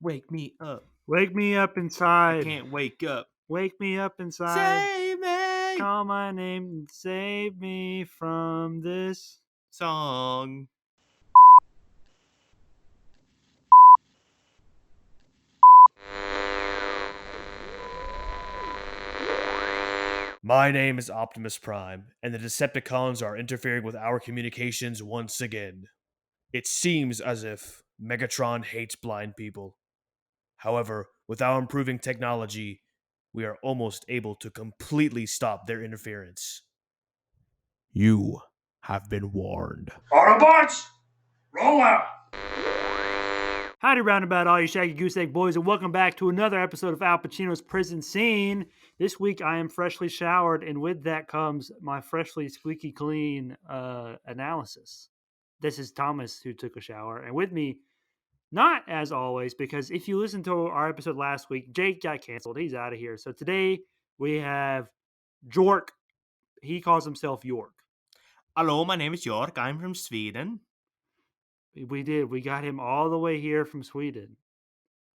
Wake me up. Wake me up I inside. can't wake up. Wake me up inside. Save me! Call my name and save me from this Song. My name is Optimus Prime, and the Decepticons are interfering with our communications once again. It seems as if Megatron hates blind people. However, with our improving technology, we are almost able to completely stop their interference. You have been warned. Autobots, roll out! Howdy roundabout, all you shaggy goose egg boys, and welcome back to another episode of Al Pacino's Prison Scene. This week I am freshly showered, and with that comes my freshly squeaky clean analysis. This is Thomas who took a shower, and with me, not as always, because if you listen to our episode last week, Jake got canceled. He's out of here. So today we have Jork. He calls himself York. Hello, my name is Jork. I'm from Sweden. We did. We got him all the way here from Sweden.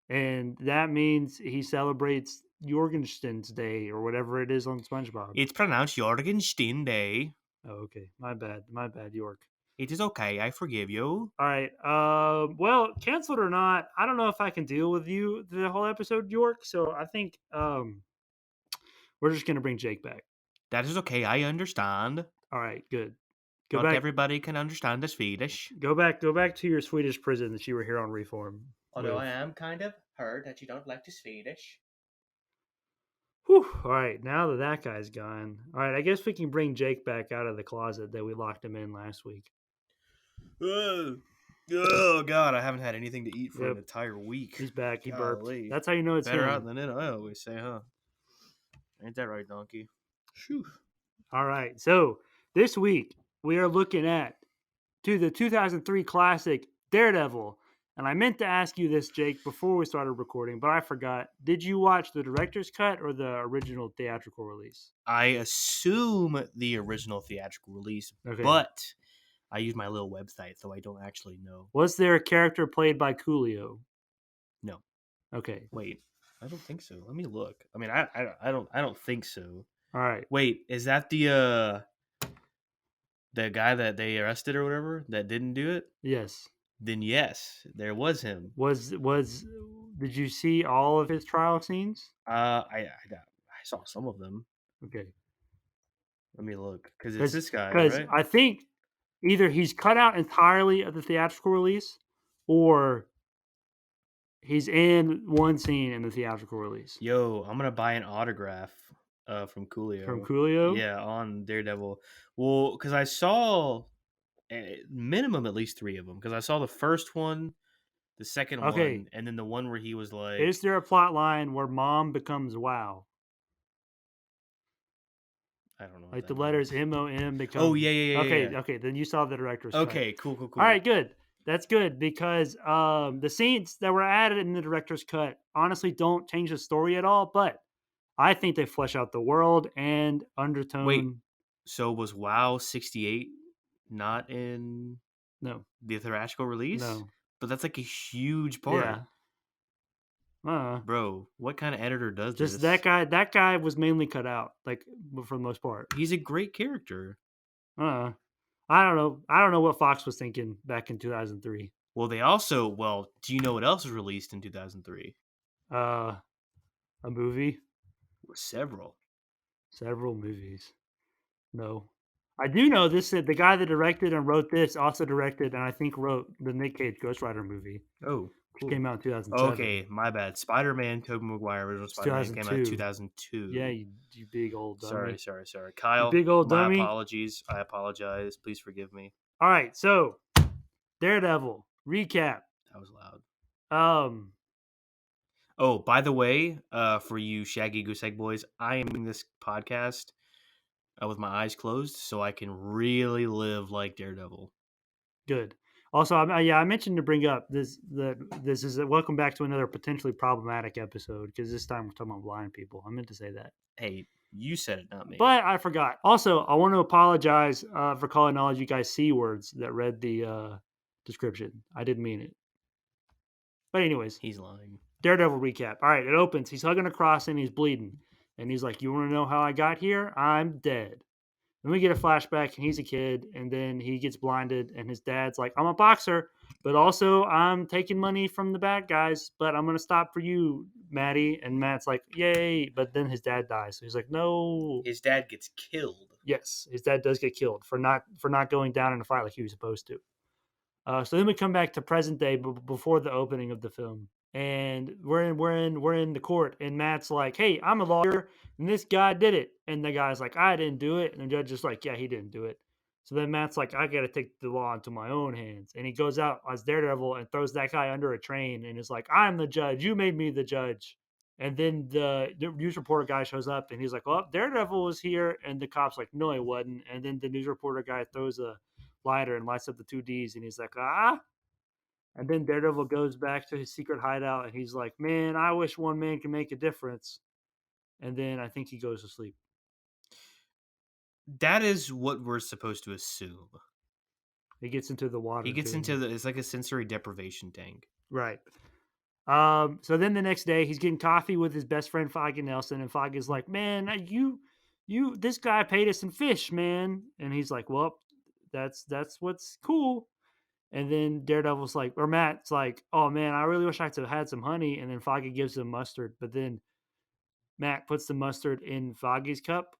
And that means he celebrates Jorgensten's Day or whatever it is on SpongeBob. It's pronounced Jorgenstein Day. Oh, okay. My bad, York. It is okay. I forgive you. All right. Well, canceled or not, I don't know if I can deal with you the whole episode, York. So I think we're just gonna bring Jake back. That is okay. I understand. All right. Good. Not everybody can understand the Swedish. Go back to your Swedish prison that you were here on Reform. Although I am kind of hurt that you don't like the Swedish. Whew. All right, now that guy's gone. All right, I guess we can bring Jake back out of the closet that we locked him in last week. Oh God, I haven't had anything to eat for an entire week. He's back. He Golly. burped. That's how you know it's better him. out than in, I always say, huh? Ain't that right, donkey? Phew. All right, so this week we are looking at the 2003 classic Daredevil. And I meant to ask you this, Jake, before we started recording, but I forgot. Did you watch the director's cut or the original theatrical release? I assume the original theatrical release, Okay. but I use my little website, so I don't actually know. Was there a character played by Coolio? No. Okay. Wait, I don't think so. Let me look. I mean, I don't think so. All right. Wait, is that the guy that they arrested or whatever that didn't do it? Yes. Then yes, there was him. Did you see all of his trial scenes? I saw some of them. Okay. Let me look because it's this guy. Because Right? I think either he's cut out entirely of the theatrical release, or he's in one scene in the theatrical release. Yo, I'm gonna buy an autograph from Coolio. From Coolio? Yeah, on Daredevil. Well, because I saw minimum at least 3 of them. Because I saw the first one, the second one, and then the one where he was like, is there a plot line where Mom becomes Wow? I don't know. Like the letters MOM become. Oh yeah. Okay. Then you saw the director's cut. Okay, cool. All right, good. That's good because the scenes that were added in the director's cut honestly don't change the story at all. But I think they flesh out the world and undertone. Wait, so was WoW 68 not in the theatrical release? No, but that's like a huge part. Yeah. Bro, what kind of editor does just this? That guy was mainly cut out, like for the most part. He's a great character. I don't know. I don't know what Fox was thinking back in 2003. Well, do you know what else was released in 2003? A movie? Several movies. No. I do know this. The guy that directed and wrote this also directed and I think wrote the Nick Cage Ghost Rider movie. Oh, cool. Which came out in 2007. Okay, my bad. Spider-Man, Tobey Maguire, original Spider-Man came out in 2002. Yeah, you big old dummy. Sorry. Kyle, you big old dummy. Apologies. I apologize. Please forgive me. All right, so Daredevil recap. That was loud. Oh, by the way, for you shaggy goose egg boys, I am doing this podcast with my eyes closed, so I can really live like Daredevil. Good. Also, I mentioned to bring up this is welcome back to another potentially problematic episode because this time we're talking about blind people. I meant to say that. Hey, you said it, not me. But I forgot. Also, I want to apologize for calling all of you guys C words that read the description. I didn't mean it. But anyways, He's lying. Daredevil recap. All right, it opens. He's hugging a cross and he's bleeding. And he's like, you want to know how I got here? I'm dead. Then we get a flashback and he's a kid. And then he gets blinded. And his dad's like, I'm a boxer, but also I'm taking money from the bad guys. But I'm going to stop for you, Matty. And Matt's like, yay. But then his dad dies. So he's like, no. His dad gets killed. Yes, his dad does get killed for not going down in a fight like he was supposed to. So then we come back to present day before the opening of the film, and we're in the court, and Matt's like, "Hey, I'm a lawyer, and this guy did it," and the guy's like, "I didn't do it," and the judge is like, "Yeah, he didn't do it." So then Matt's like, "I got to take the law into my own hands," and he goes out as Daredevil and throws that guy under a train, and is like, "I'm the judge. You made me the judge." And then the news reporter guy shows up, and he's like, "Well, Daredevil was here," and the cop's like, "No, he wasn't." And then the news reporter guy throws a lighter and lights up the two D's, and he's like, "Ah." And then Daredevil goes back to his secret hideout, and he's like, "Man, I wish one man could make a difference." And then I think he goes to sleep. That is what we're supposed to assume. He gets into the water. He gets into it's like a sensory deprivation tank. Right. So then the next day, he's getting coffee with his best friend Foggy Nelson, and Foggy's like, "Man, this guy paid us in fish, man." And he's like, "Well, that's what's cool." And then Daredevil's like, or Matt's like, "Oh man, I really wish I could have had some honey." And then Foggy gives him mustard, but then Matt puts the mustard in Foggy's cup.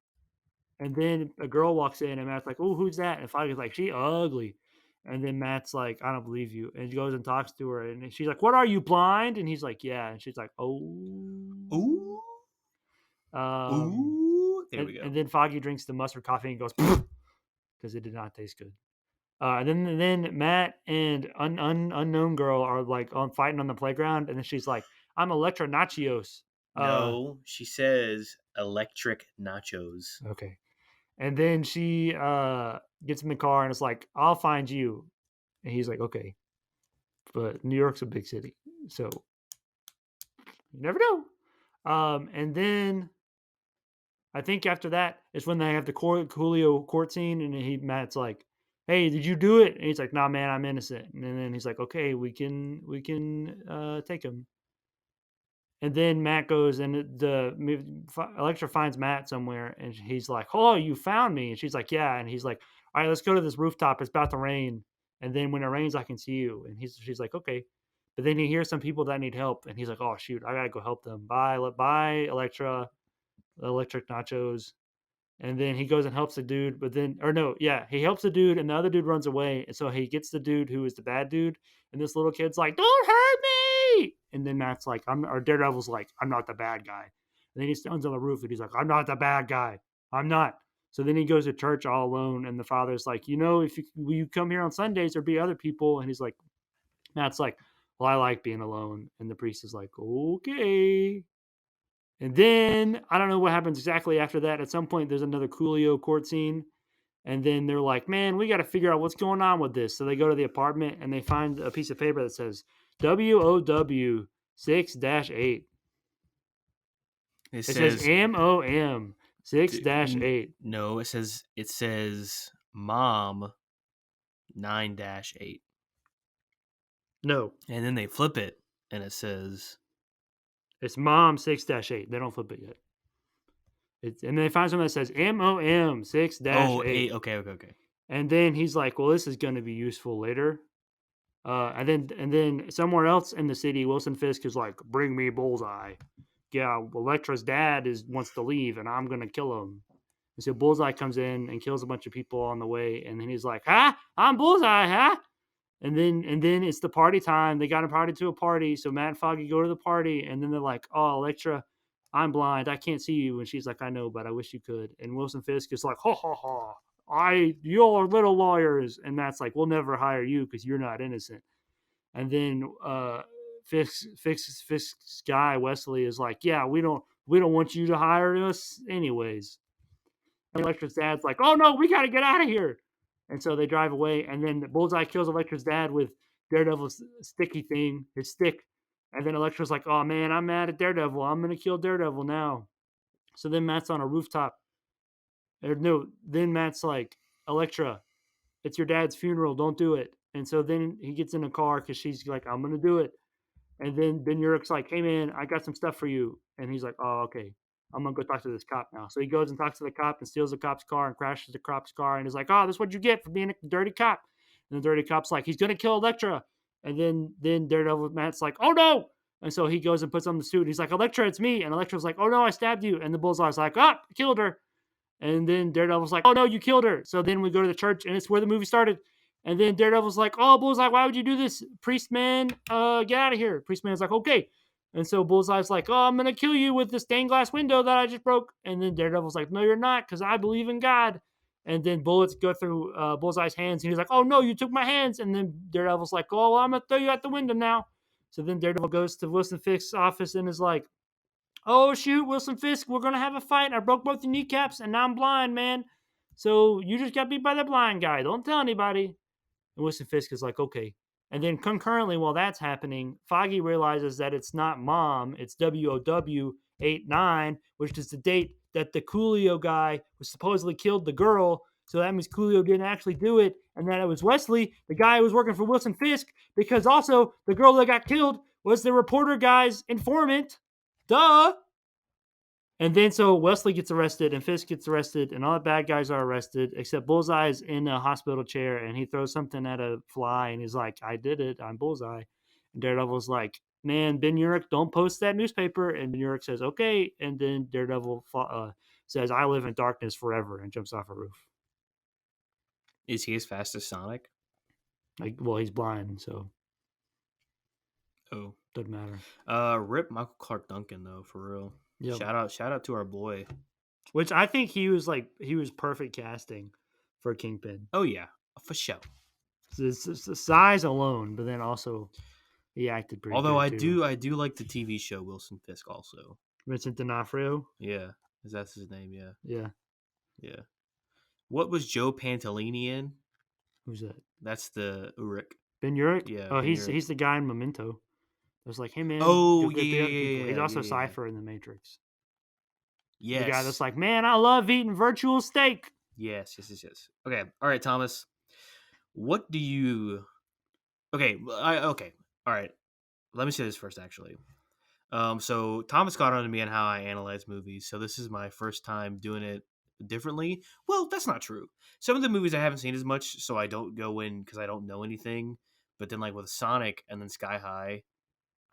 And then a girl walks in, and Matt's like, "Oh, who's that?" And Foggy's like, "She ugly." And then Matt's like, "I don't believe you." And he goes and talks to her, and she's like, "What, are you blind?" And he's like, "Yeah." And she's like, "Oh." Ooh. Um, Ooh. There we go. and then Foggy drinks the mustard coffee and goes, because it did not taste good. And then Matt and unknown girl are like fighting on the playground, and then she's like, "I'm Electra Nachos." No, she says electric nachos. Okay. And then she gets in the car and is like, "I'll find you." And he's like, "Okay." But New York's a big city, so you never know. And then I think after that is when they have the Coolio court scene, and Matt's like, "Hey, did you do it?" And he's like, "Nah, man, I'm innocent." And then he's like, "Okay, we can take him." And then Matt goes, and Electra finds Matt somewhere, and he's like, "Oh, you found me." And she's like, "Yeah." And he's like, "All right, let's go to this rooftop. It's about to rain. And then when it rains, I can see you." And she's like, "Okay." But then he hears some people that need help, and he's like, "Oh shoot, I gotta go help them." Bye, Electra, electric nachos. And then he goes and helps the dude, but then, or no, yeah, he helps the dude, and the other dude runs away. And so he gets the dude who is the bad dude, and this little kid's like, "Don't hurt me!" And then Matt's like, or Daredevil's like, "I'm not the bad guy." And then he stands on the roof, and he's like, "I'm not the bad guy. I'm not." So then he goes to church all alone, and the father's like, "If will you come here on Sundays, there'll be other people." And he's like, Matt's like, "Well, I like being alone." And the priest is like, "Okay." And then I don't know what happens exactly after that. At some point, there's another Coolio court scene. And then they're like, "Man, we got to figure out what's going on with this." So they go to the apartment, and they find a piece of paper that says WOW 6-8. It says MOM 6-8. No, it says mom 9-8. No, And then they flip it, and it says it's mom 6-8. They don't flip it yet. And they find something that says MOM 6-8. Okay. And then he's like, "Well, this is going to be useful later." And then somewhere else in the city, Wilson Fisk is like, "Bring me Bullseye." Yeah, Electra's dad wants to leave, and I'm gonna kill him. And so Bullseye comes in and kills a bunch of people on the way, and then he's like, "Huh? I'm Bullseye, huh?" And then it's the party time. They got invited to a party, so Matt and Foggy go to the party, and then they're like, "Oh, Electra, I'm blind. I can't see you." And she's like, "I know, but I wish you could." And Wilson Fisk is like, "Ha ha ha. You're little lawyers." And Matt's like, "We'll never hire you because you're not innocent." And then Fisk's guy Wesley is like, "Yeah, we don't want you to hire us anyways." And Electra's dad's like, "Oh no, we got to get out of here." And so they drive away, and then Bullseye kills Electra's dad with Daredevil's sticky thing, his stick. And then Electra's like, "Oh man, I'm mad at Daredevil. I'm gonna kill Daredevil now." So then Matt's on a rooftop. Or no, then Matt's like, "Electra, it's your dad's funeral. Don't do it." And so then he gets in a car because she's like, "I'm gonna do it." And then Ben Urich's like, hey, man, I got some stuff for you. And he's like, oh, okay. I'm going to go talk to this cop now. So he goes and talks to the cop and steals the cop's car and crashes the cop's car. And he's like, oh, this is what you get for being a dirty cop. And the dirty cop's like, he's going to kill Elektra. And then Daredevil Matt's like, oh, no. And so he goes and puts on the suit. And he's like, Elektra, it's me. And Elektra's like, oh, no, I stabbed you. And the Bullseye's like, I killed her. And then Daredevil's like, oh, no, you killed her. So then we go to the church, and it's where the movie started. And then Daredevil's like, oh, Bullseye, why would you do this? Priest man, get out of here. Priest man's like, okay. And so Bullseye's like, oh, I'm going to kill you with the stained glass window that I just broke. And then Daredevil's like, no, you're not, because I believe in God. And then bullets go through Bullseye's hands. And he's like, oh, no, you took my hands. And then Daredevil's like, oh, well, I'm going to throw you out the window now. So then Daredevil goes to Wilson Fisk's office and is like, oh, shoot, Wilson Fisk, we're going to have a fight. I broke both your kneecaps, and now I'm blind, man. So you just got beat by the blind guy. Don't tell anybody. And Wilson Fisk is like, okay. And then concurrently, while that's happening, Foggy realizes that it's not Mom, it's WOW 89, which is the date that the Coolio guy was supposedly killed the girl. So that means Coolio didn't actually do it. And that it was Wesley, the guy who was working for Wilson Fisk, because also the girl that got killed was the reporter guy's informant. Duh. And then so Wesley gets arrested and Fisk gets arrested and all the bad guys are arrested except Bullseye's in a hospital chair and he throws something at a fly and he's like, I did it. I'm Bullseye. And Daredevil's like, man, Ben Urich, don't post that newspaper. And Ben Urich says, okay. And then Daredevil says, I live in darkness forever and jumps off a roof. Is he as fast as Sonic? Like, well, he's blind, so Oh, doesn't matter. Rip Michael Clark Duncan though, for real. Yep. Shout out to our boy. Which I think he was perfect casting for Kingpin. Oh yeah, for sure. It's the size alone, but then also he acted pretty. Although good too. I do like the TV show Wilson Fisk also. Vincent D'Onofrio. Yeah, is that his name? Yeah. Yeah. What was Joe Pantolini in? Who's that? That's the Urich. Ben Urich. Yeah. Oh, Ben he's Urich. the guy in Memento. I was like, hey man. Oh, go get the other yeah, people. He's also yeah. Cypher in the Matrix. Yes. The guy that's like, man, I love eating virtual steak. Yes. Okay. All right, Thomas. What do you? Okay. Okay. All right. Let me say this first, actually. So Thomas got on to me on how I analyze movies. So this is my first time doing it differently. Well, that's not true. Some of the movies I haven't seen as much, so I don't go in because I don't know anything. But then, like with Sonic and then Sky High,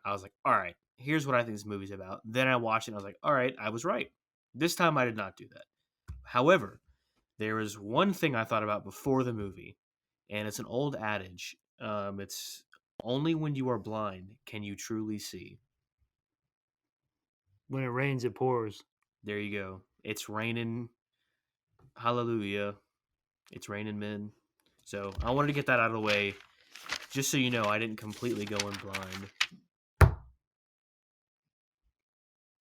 I was like, all right, here's what I think this movie's about. Then I watched it and I was like, all right, I was right. This time I did not do that. However, there is one thing I thought about before the movie, and it's an old adage. It's only when you are blind can you truly see. When it rains, it pours. There you go. It's raining. Hallelujah. It's raining men. So I wanted to get that out of the way, just so you know I didn't completely go in blind.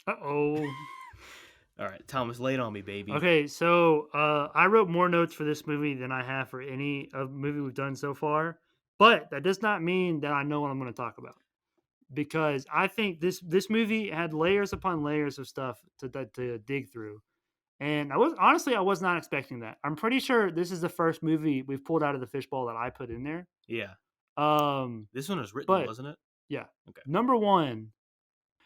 Uh-oh. All right, Thomas, lay it on me, baby. Okay, so I wrote more notes for this movie than I have for any movie we've done so far. But that does not mean that I know what I'm going to talk about. Because I think this movie had layers upon layers of stuff to dig through. And I was not expecting that. I'm pretty sure this is the first movie we've pulled out of the fishbowl that I put in there. Yeah. Um, This one was written, wasn't it? Yeah. Okay. Number one,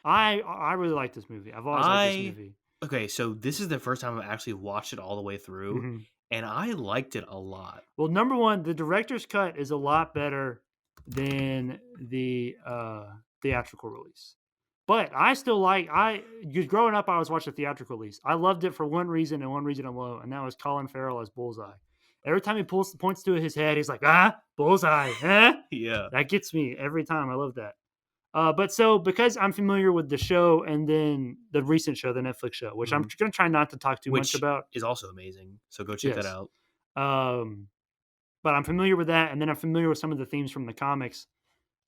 I really like this movie. I've always liked this movie. Okay, so this is the first time I've actually watched it all the way through, Mhm. and I liked it a lot. Well, number one, the director's cut is a lot better than the theatrical release. But I still because growing up, I was watching the theatrical release. I loved it for one reason and one reason alone, and that was Colin Farrell as Bullseye. Every time he points to his head, he's like, Bullseye, huh? Yeah. That gets me every time. I love that. But so because I'm familiar with the show and then the recent show, the Netflix show, which I'm going to try not to talk too much about, is also amazing. So go check that out. But I'm familiar with that, and then I'm familiar with some of the themes from the comics.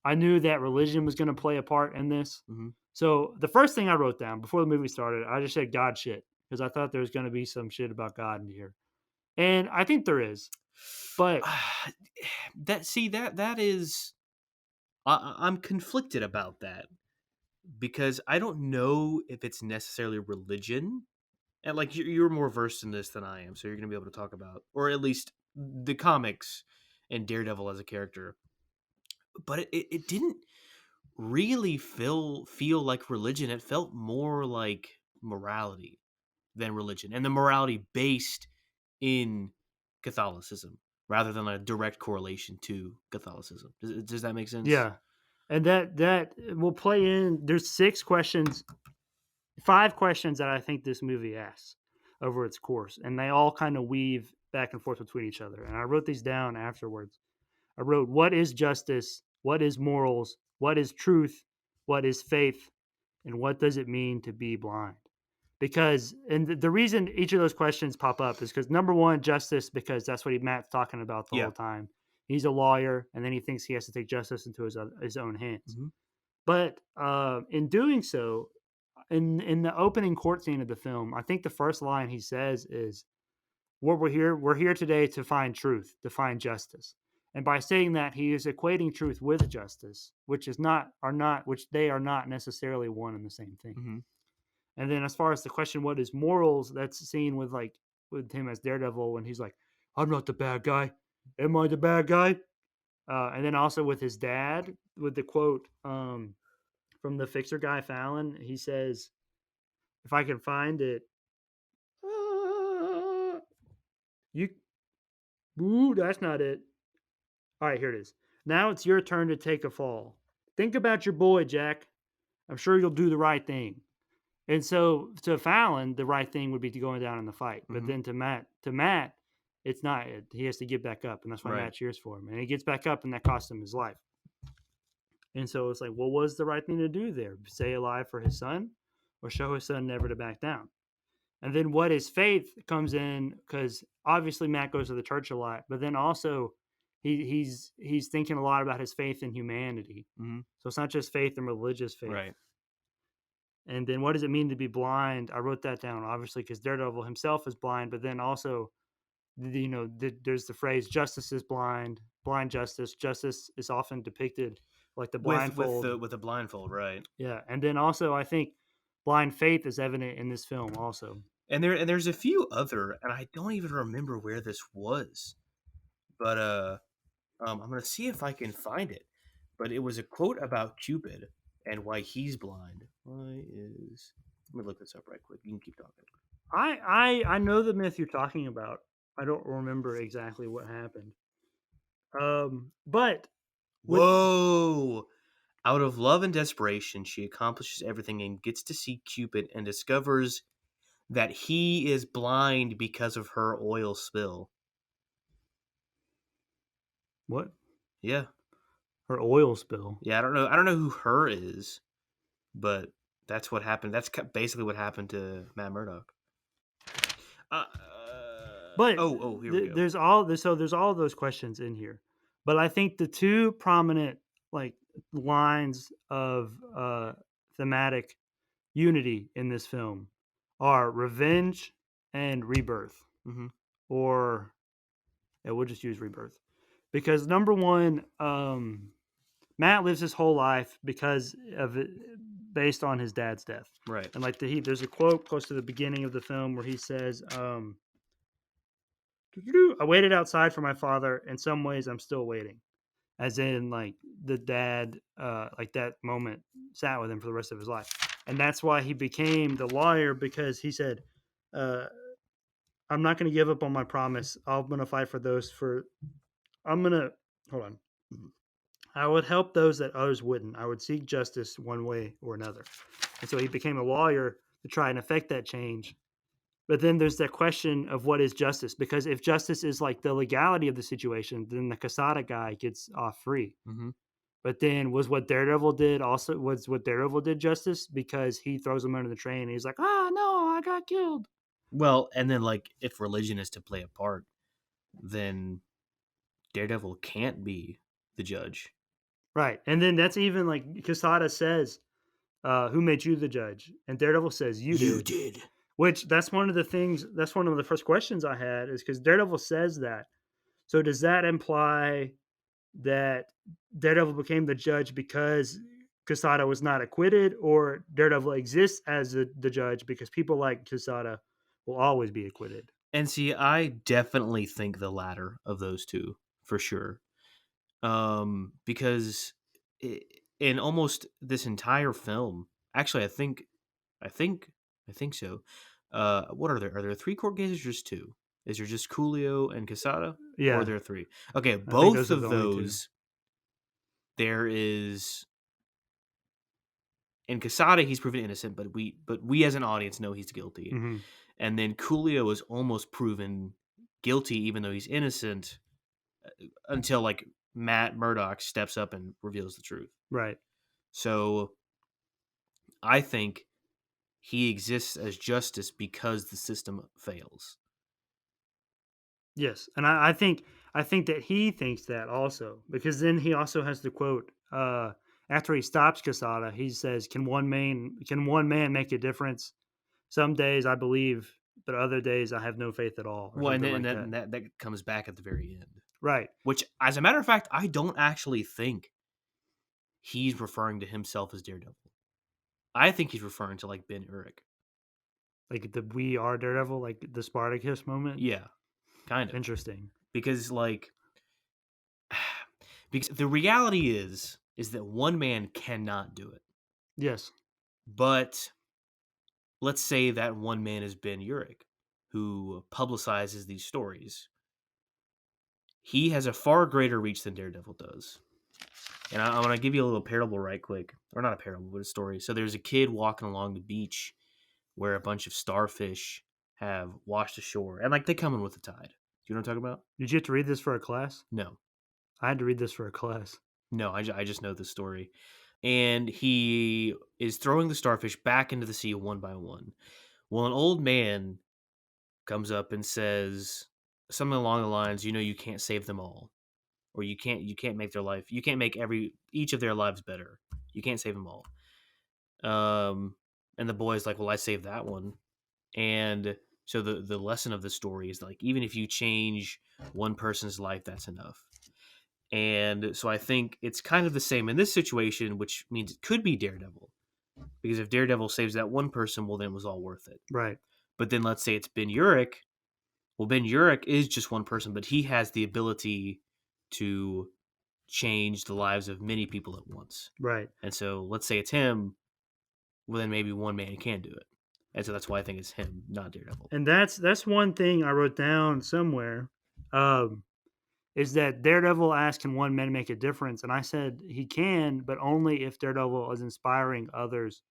I knew that religion was going to play a part in this. Mhm. So the first thing I wrote down before the movie started, I just said God shit because I thought there was going to be some shit about God in here, and I think there is. But that is, I'm conflicted about that because I don't know if it's necessarily religion, and like you're more versed in this than I am, so you're going to be able to talk about, or at least the comics and Daredevil as a character. But it didn't really feel like religion. It felt more like morality than religion, and the morality based in Catholicism rather than a direct correlation to Catholicism. Does that make sense? Yeah. And that will play in. There's 5 questions that I think this movie asks over its course, and they all kind of weave back and forth between each other. And I wrote these down afterwards. I wrote, what is justice? What is morals? What is truth? What is faith? And what does it mean to be blind? Because, and the reason each of those questions pop up is because number one, justice, because that's what Matt's talking about the Yeah. whole time. He's a lawyer, and then he thinks he has to take justice into his own hands. Mhm. But in doing so, in the opening court scene of the film, I think the first line he says is, we're here today to find truth, to find justice. And by saying that, he is equating truth with justice, which they are not necessarily one and the same thing. Mhm. And then as far as the question, what is morals, that's seen with him as Daredevil when he's like, I'm not the bad guy. Am I the bad guy? And then also with his dad, with the quote from the fixer guy Fallon, he says, if I can find it, you, ooh, that's not it. All right, here it is. Now it's your turn to take a fall. Think about your boy, Jack. I'm sure you'll do the right thing. And so to Fallon, the right thing would be to going down in the fight. But Mhm. then to Matt, it's not. He has to get back up, and that's why Right. Matt cheers for him. And he gets back up, and that costs him his life. And so it's like, what was the right thing to do there? Stay alive for his son, or show his son never to back down? And then what is faith comes in, because obviously Matt goes to the church a lot, but then also he's thinking a lot about his faith in humanity. Mhm. So it's not just faith and religious faith. Right. And then what does it mean to be blind? I wrote that down, obviously, because Daredevil himself is blind, but then also, there's the phrase "justice is blind," blind justice. Justice is often depicted like the blindfold. With the blindfold, right? Yeah, and then also I think blind faith is evident in this film also. And there's a few other, and I don't even remember where this was, but I'm gonna see if I can find it. But it was a quote about Cupid and why he's blind. Let me look this up right quick. You can keep talking. I know the myth you're talking about. I don't remember exactly what happened. But with- Whoa! Out of love and desperation, she accomplishes everything and gets to see Cupid and discovers that he is blind because of her oil spill. what? Yeah. Her oil spill. Yeah, I don't know who her is, but that's what happened. That's basically what happened to Matt Murdock. But here we go. there's all those questions in here. But I think the two prominent lines of thematic unity in this film are revenge and rebirth. Mhm. Or we'll just use rebirth. Because number one, Matt lives his whole life because of it, based on his dad's death. Right. And there's a quote close to the beginning of the film where he says, I waited outside for my father. In some ways, I'm still waiting. As in, the dad, that moment sat with him for the rest of his life. And that's why he became the lawyer, because he said, I'm not going to give up on my promise. I'm going to fight for those hold on. I would help those that others wouldn't. I would seek justice one way or another. And so he became a lawyer to try and affect that change. But then there's that question of what is justice, because if justice is like the legality of the situation, then the Casada guy gets off free. Mm-hmm. But then was what Daredevil did justice, because he throws him under the train and he's like, no, I got killed. Well, and then if religion is to play a part, then Daredevil can't be the judge. Right. And then that's even Casada says, who made you the judge? And Daredevil says, you did. Which that's one of the first questions I had, is because Daredevil says that. So does that imply that Daredevil became the judge because Casada was not acquitted, or Daredevil exists as the judge because people like Casada will always be acquitted? And see, I definitely think the latter of those two, for sure. Because in almost this entire film, actually, I think so. What are there? Are there 3 court cases or just 2? Is there just Coolio and Quesada? Or Yeah, are there 3? Okay, I think both those are of the only 2. those, there is in Quesada he's proven innocent, but we as an audience know he's guilty. Mhm. And then Coolio is almost proven guilty, even though he's innocent, until like Matt Murdock steps up and reveals the truth. Right. So I think he exists as justice because the system fails. Yes, and I think that he thinks that also, because then he also has the quote after he stops Casada. He says, can one man make a difference? Some days I believe, but other days I have no faith at all." Or Well, and something then like that. that comes back at the very end. Right. Which, as a matter of fact, I don't actually think he's referring to himself as Daredevil. I think he's referring to like Ben Urich. Like the "We Are Daredevil," like the Spartacus moment. Yeah, kind of. Interesting. Because because the reality is that one man cannot do it. Yes. But let's say that one man is Ben Urich, who publicizes these stories. He has a far greater reach than Daredevil does. And I want to give you a little parable right quick. Or not a parable, but a story. So there's a kid walking along the beach where a bunch of starfish have washed ashore. And like they come in with the tide. Do you know what I'm talking about? Did you have to read this for a class? No. I had to read this for a class. No, I just know the story. And he is throwing the starfish back into the sea one by one. Well, an old man comes up and says something along the lines, you can't save them all. Or you can't make their life, you can't make each of their lives better. You can't save them all. And the boy's like, well, I saved that one. And so the lesson of the story is like, even if you change one person's life, that's enough. And so I think it's kind of the same in this situation, which means it could be Daredevil. Because if Daredevil saves that one person, well, then it was all worth it. Right. But then let's say it's Ben Urich. Well, Ben Urich is just one person, but he has the ability to change the lives of many people at once. Right. And so let's say it's him. Well, then maybe one man can do it. And so that's why I think it's him, not Daredevil. And that's one thing I wrote down somewhere. Is that Daredevil asked, can one man make a difference? And I said he can, but only if Daredevil is inspiring others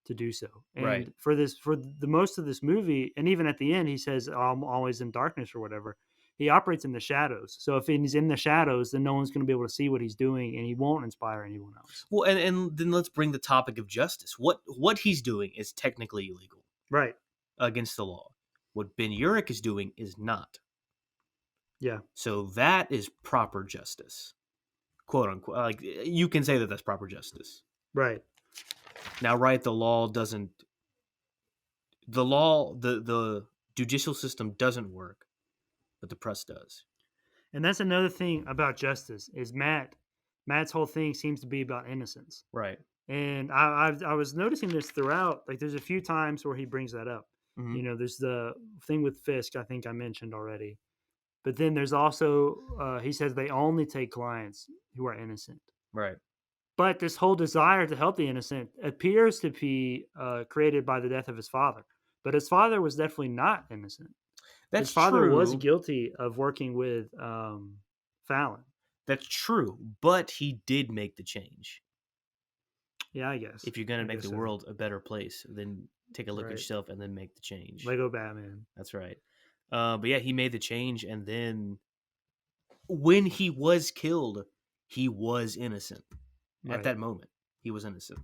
to do so. And Right. for the most of this movie, and even at the end, he says, I'm always in darkness or whatever. He operates in the shadows. So if he's in the shadows, then no one's going to be able to see what he's doing, and he won't inspire anyone else. Well, and then let's bring the topic of justice. What he's doing is technically illegal. Right. Against the law. What Ben Urich is doing is not. Yeah. So that is proper justice. Quote unquote. Like, you can say that that's proper justice. Right. Now, right, the law, the judicial system doesn't work, but the press does. And that's another thing about justice is Matt's whole thing seems to be about innocence. Right. And I was noticing this throughout. Like, there's a few times where he brings that up. Mhm. There's the thing with Fisk, I think I mentioned already. But then there's also, he says they only take clients who are innocent. Right. But this whole desire to help the innocent appears to be created by the death of his father. But his father was definitely not innocent. That's His father true. was guilty of working with Fallon. That's true, but he did make the change. Yeah, I guess. If you're going I to make guess the so. world a better place, then take a look Right. at yourself and then make the change. Lego Batman. That's right. But yeah, he made the change, and then when he was killed, he was innocent. Right. At that moment, he was innocent.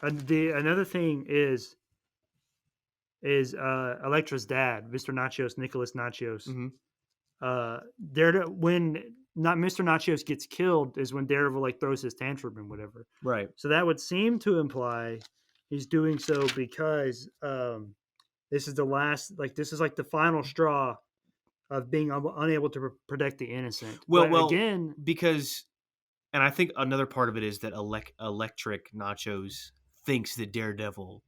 Another thing is Elektra's dad, Mr. Nachos, Nicholas Nachos. Mm-hmm. When not Mr. Nachos gets killed is when Daredevil like throws his tantrum and whatever. Right. So that would seem to imply he's doing so because this is the last, like this is like the final straw of being unable to protect the innocent. Well, again, because, and I think another part of it is that Electric Nachos thinks that Daredevil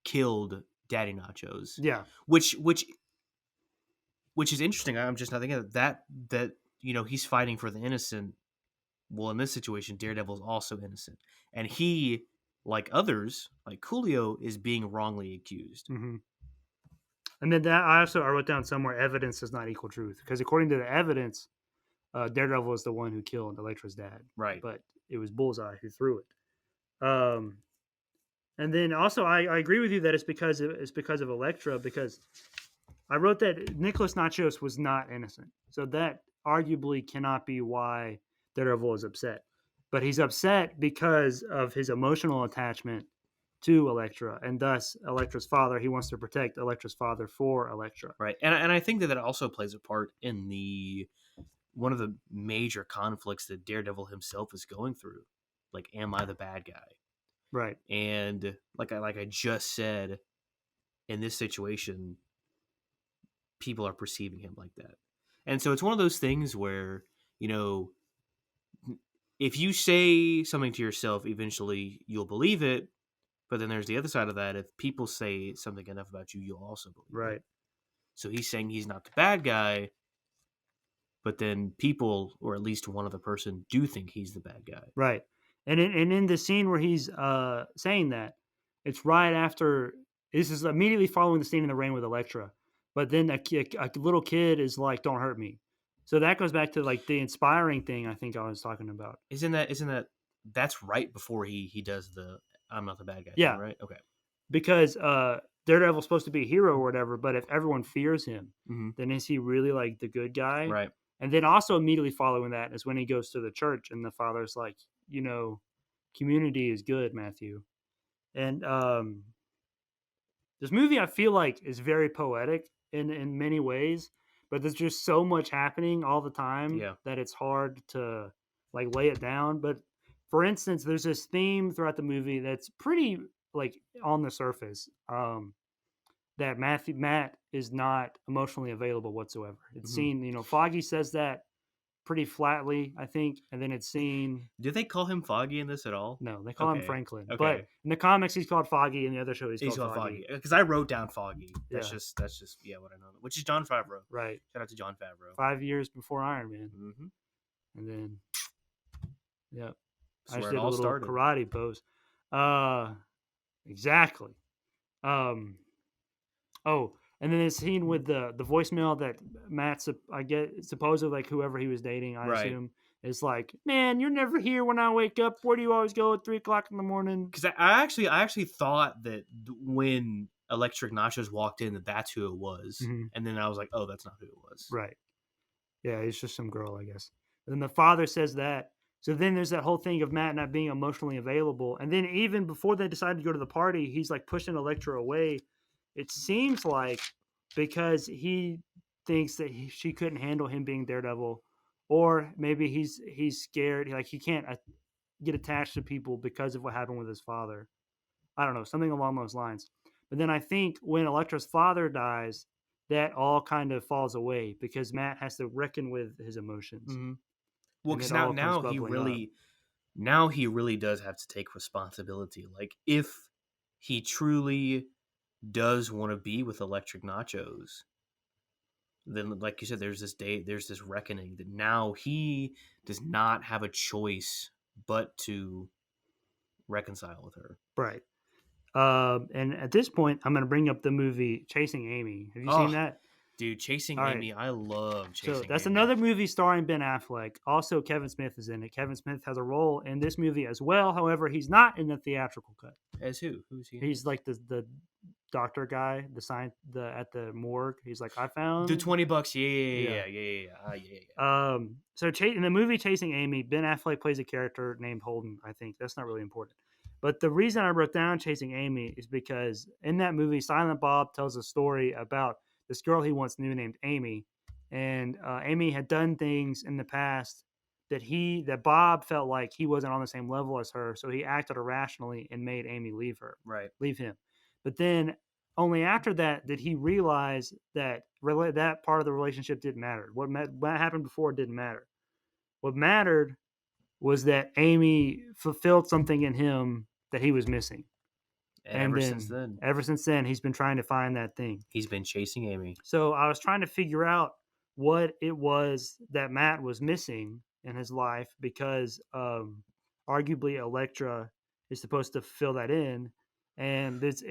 killed Daddy Nachos. yeah, Which is interesting. I'm just not thinking of that he's fighting for the innocent Well, in this situation, Daredevil is also innocent, and he, like others, like Coolio, is being wrongly accused. Mm-hmm. And then I wrote down somewhere evidence does not equal truth, because according to the evidence, Daredevil is the one who killed Elektra's dad, Right. but it was Bullseye who threw it. And then also I agree with you that it's because of Elektra, because I wrote that Nicholas Nachos was not innocent, so that arguably cannot be why Daredevil is upset. But he's upset because of his emotional attachment to Elektra, and thus Elektra's father. He wants to protect Elektra's father for Elektra. Right, and I think that also plays a part in one of the major conflicts that Daredevil himself is going through. Like, am I the bad guy? Right. And like I just said, in this situation, people are perceiving him like that. And so it's one of those things where, if you say something to yourself, eventually you'll believe it. But then there's the other side of that. If people say something enough about you, you'll also believe it. Right. So he's saying he's not the bad guy, but then people, or at least one other person, do think he's the bad guy. Right. And in the scene where he's saying that, it's right after. This is immediately following the scene in the rain with Elektra. But then a little kid is like, "Don't hurt me." So that goes back to like the inspiring thing I think I was talking about. Isn't that that's right before he does the "I'm not the bad guy" Yeah. thing, right? Okay. Because Daredevil's supposed to be a hero or whatever, but if everyone fears him, Mhm. then is he really like the good guy? Right. And then also immediately following that is when he goes to the church and the father's like, community is good, Matthew. And this movie I feel like is very poetic in many ways, but there's just so much happening all the time that it's hard to like lay it down. But for instance, there's this theme throughout the movie that's pretty like on the surface. That Matt is not emotionally available whatsoever. It's seen, Foggy says that pretty flatly, I think, and then it's seen. Do they call him Foggy in this at all? No, they call him Franklin. Okay. But in the comics, he's called Foggy. In the other show, he's called Foggy. Because I wrote down Foggy. That's Yeah. just what I know. Which is Jon Favreau. Right. Shout out to Jon Favreau. 5 years before Iron Man, Mm-hmm. and then, yeah, That's I just where did it a all little started. karate pose. Exactly. Oh, and then the scene with the voicemail that Matt's, I get, supposedly like whoever he was dating, I Right. assume, is like, "Man, you're never here when I wake up. Where do you always go at 3:00 in the morning?" Because I actually thought that when Electric Nachos walked in, that's who it was, Mhm. and then I was like, oh, that's not who it was. Right. Yeah, it's just some girl, I guess. And then the father says that. So then there's that whole thing of Matt not being emotionally available. And then even before they decide to go to the party, he's like pushing Elektra away. It seems like because he thinks that she couldn't handle him being Daredevil, or maybe he's scared, like he can't get attached to people because of what happened with his father. I don't know, something along those lines. But then I think when Elektra's father dies, that all kind of falls away because Matt has to reckon with his emotions. Mm-hmm. Well, And because it all now comes he bubbling really does have to take responsibility. Like, if he truly does want to be with Electric Nachos, then, like you said, there's this reckoning that now he does not have a choice but to reconcile with her. Right. And at this point, I'm going to bring up the movie Chasing Amy. Have you seen that? Dude, Chasing All right. Amy, I love Chasing So that's Amy. another movie starring Ben Affleck. Also, Kevin Smith is in it. Kevin Smith has a role in this movie as well. However, he's not in the theatrical cut. As who? Who's he? He's like the doctor guy, at the morgue. He's like, I found the $20. Yeah. So in the movie Chasing Amy, Ben Affleck plays a character named Holden. I think that's not really important. But the reason I wrote down Chasing Amy is because in that movie, Silent Bob tells a story about this girl he once knew named Amy, and Amy had done things in the past that Bob felt like he wasn't on the same level as her, so he acted irrationally and made Amy leave him. But then only after that did he realize that that part of the relationship didn't matter. What happened before didn't matter. What mattered was that Amy fulfilled something in him that he was missing. And ever since then, he's been trying to find that thing. He's been chasing Amy. So I was trying to figure out what it was that Matt was missing in his life because arguably Elektra is supposed to fill that in, and it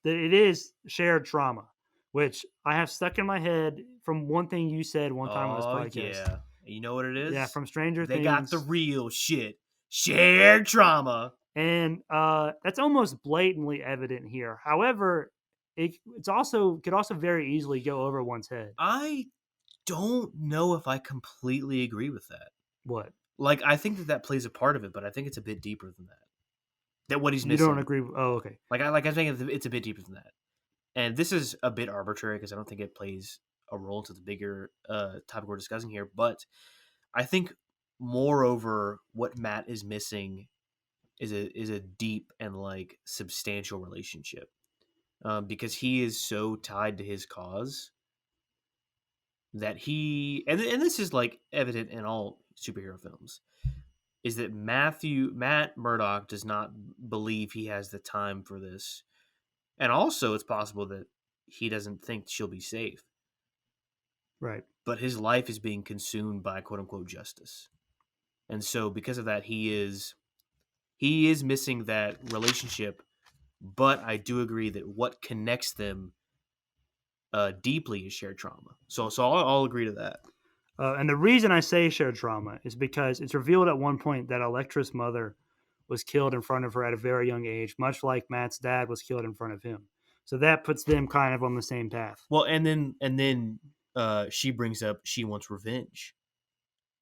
is shared trauma, which I have stuck in my head from one thing you said one time on this Oh podcast. yeah. You know what it is? Yeah, from Stranger They Things. got the real shit. Shared trauma. And that's almost blatantly evident here. However, it's also could also very easily go over one's head. I don't know if I completely agree with that. What? Like, I think that plays a part of it, but I think it's a bit deeper than that. That what he's You missing. don't agree? Oh, okay. I think it's a bit deeper than that. And this is a bit arbitrary because I don't think it plays a role to the bigger topic we're discussing here. But I think, moreover, what Matt is missing is a deep and like substantial relationship, because he is so tied to his cause that and this is like evident in all superhero films, is that Matt Murdock does not believe he has the time for this, and also it's possible that he doesn't think she'll be safe. Right. But his life is being consumed by quote unquote justice, and so because of that, he is missing that relationship. But I do agree that what connects them deeply is shared trauma. So I'll agree to that. And the reason I say shared trauma is because it's revealed at one point that Elektra's mother was killed in front of her at a very young age, much like Matt's dad was killed in front of him. So that puts them kind of on the same path. Well, and then she brings up she wants revenge.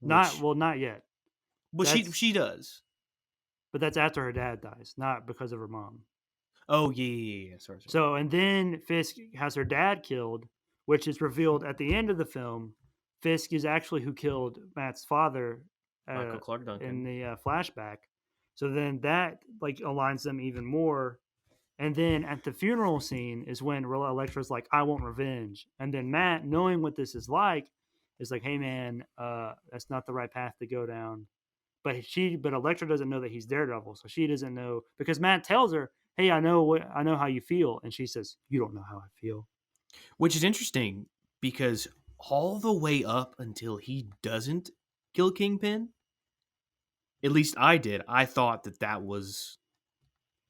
Not yet. Well, she does. But that's after her dad dies, not because of her mom. Oh yeah. Sorry. So and then Fisk has her dad killed, which is revealed at the end of the film. Fisk is actually who killed Matt's father, Michael Clark Duncan, in the flashback. So then that like aligns them even more. And then at the funeral scene is when Elektra's like, "I want revenge." And then Matt, knowing what this is like, is like, "Hey man, that's not the right path to go down." But Elektra doesn't know that he's Daredevil, so she doesn't know because Matt tells her, "Hey, I know how you feel," and she says, "You don't know how I feel," which is interesting because all the way up until he doesn't kill Kingpin, at least I did. I thought that was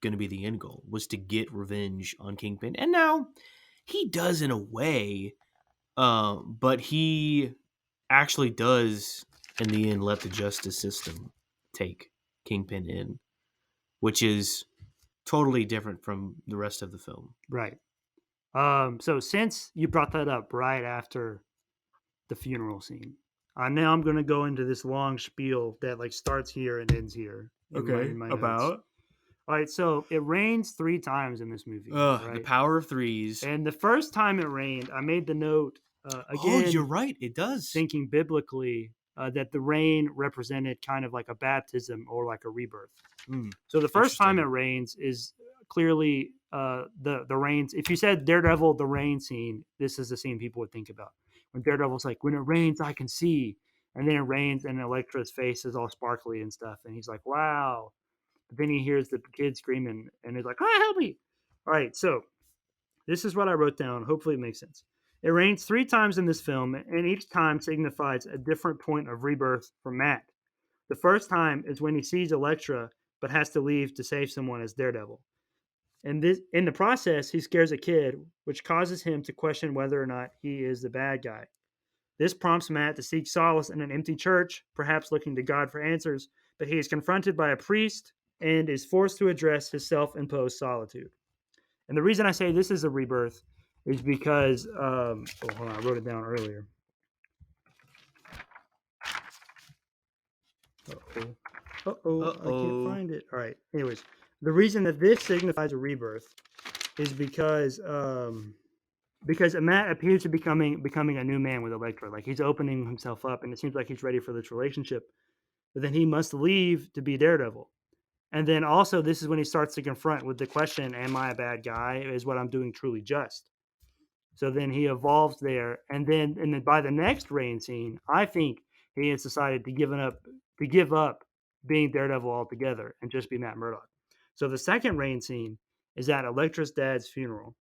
going to be the end goal, was to get revenge on Kingpin, and now he does in a way, but he actually does in the end let the justice system take Kingpin in, which is totally different from the rest of the film. Right. So since you brought that up right after the funeral scene, now I'm going to go into this long spiel that like starts here and ends here. In my notes. All right, so it rains 3 times in this movie. Right? The power of threes. And the first time it rained, I made the note again. Oh, you're right. It does. Thinking biblically that the rain represented kind of like a baptism or like a rebirth. So the first time it rains is clearly the rains. If you said Daredevil, the rain scene, this is the scene people would think about. When Daredevil's like, "When it rains, I can see," and then it rains, and Elektra's face is all sparkly and stuff, and he's like, "Wow." But then he hears the kid screaming, and he's like, "Oh, help me!" All right, so this is what I wrote down. Hopefully, it makes sense. It rains 3 times in this film, and each time signifies a different point of rebirth for Matt. The first time is when he sees Elektra, but has to leave to save someone as Daredevil. And in the process, he scares a kid, which causes him to question whether or not he is the bad guy. This prompts Matt to seek solace in an empty church, perhaps looking to God for answers, but he is confronted by a priest and is forced to address his self-imposed solitude. And the reason I say this is a rebirth is because, hold on, I wrote it down earlier. I can't find it. All right. Anyways, the reason that this signifies a rebirth is because Matt appears to be becoming a new man with Elektra. Like he's opening himself up, and it seems like he's ready for this relationship. But then he must leave to be Daredevil. And then also, this is when he starts to confront with the question, "Am I a bad guy? Is what I'm doing truly just?" So then he evolves there, and then by the next rain scene, I think he has decided to give up being Daredevil altogether and just be Matt Murdock. So the second rain scene is at Elektra's dad's funeral.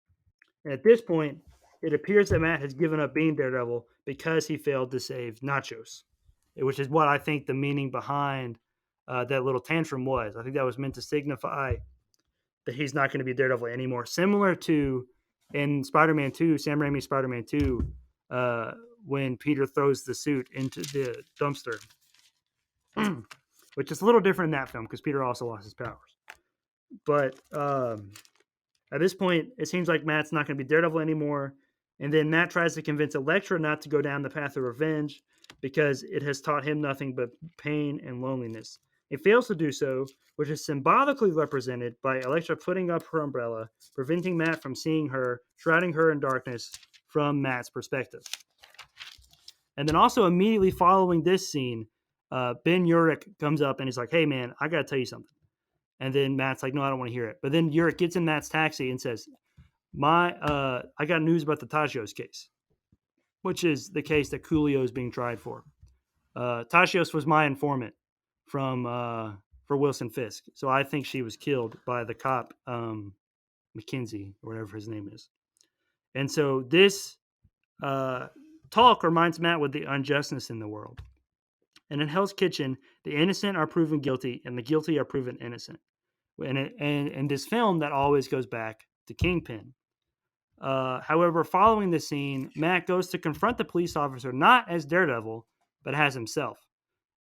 And at this point, it appears that Matt has given up being Daredevil because he failed to save Nachos. which is what I think the meaning behind that little tantrum was. I think that was meant to signify that he's not going to be Daredevil anymore. Similar to in Spider-Man 2, Sam Raimi's Spider-Man 2, when Peter throws the suit into the dumpster, which is a little different in that film because Peter also lost his powers. But at this point, it seems like Matt's not going to be Daredevil anymore. And then Matt tries to convince Elektra not to go down the path of revenge because it has taught him nothing but pain and loneliness. It fails to do so, which is symbolically represented by Elektra putting up her umbrella, preventing Matt from seeing her, shrouding her in darkness from Matt's perspective. And then also immediately following this scene, Ben Urich comes up and he's like, "Hey man, I got to tell you something." And then Matt's like, "No, I don't want to hear it." But then Urich gets in Matt's taxi and says, I got news about the Tachios case, which is the case that Coolio is being tried for. Tachios was my informant for Wilson Fisk. So I think she was killed by the cop, McKinsey, or whatever his name is. And so this talk reminds Matt with the unjustness in the world. And in Hell's Kitchen, the innocent are proven guilty and the guilty are proven innocent. And in this film, that always goes back to Kingpin. However, following the scene, Matt goes to confront the police officer not as Daredevil, but as himself.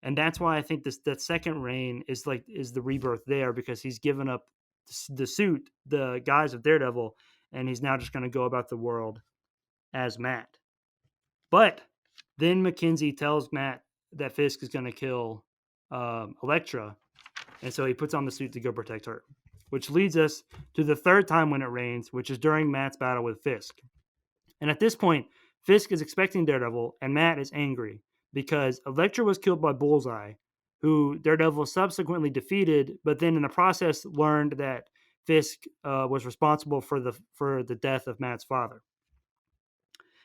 And that's why I think that second reign is the rebirth there, because he's given up the suit, the guise of Daredevil, and he's now just going to go about the world as Matt. But then McKinsey tells Matt that Fisk is going to kill Elektra, and so he puts on the suit to go protect her, which leads us to the third time when it rains, which is during Matt's battle with Fisk. And at this point, Fisk is expecting Daredevil, and Matt is angry because Elektra was killed by Bullseye, who Daredevil subsequently defeated, but then in the process learned that Fisk was responsible for the death of Matt's father.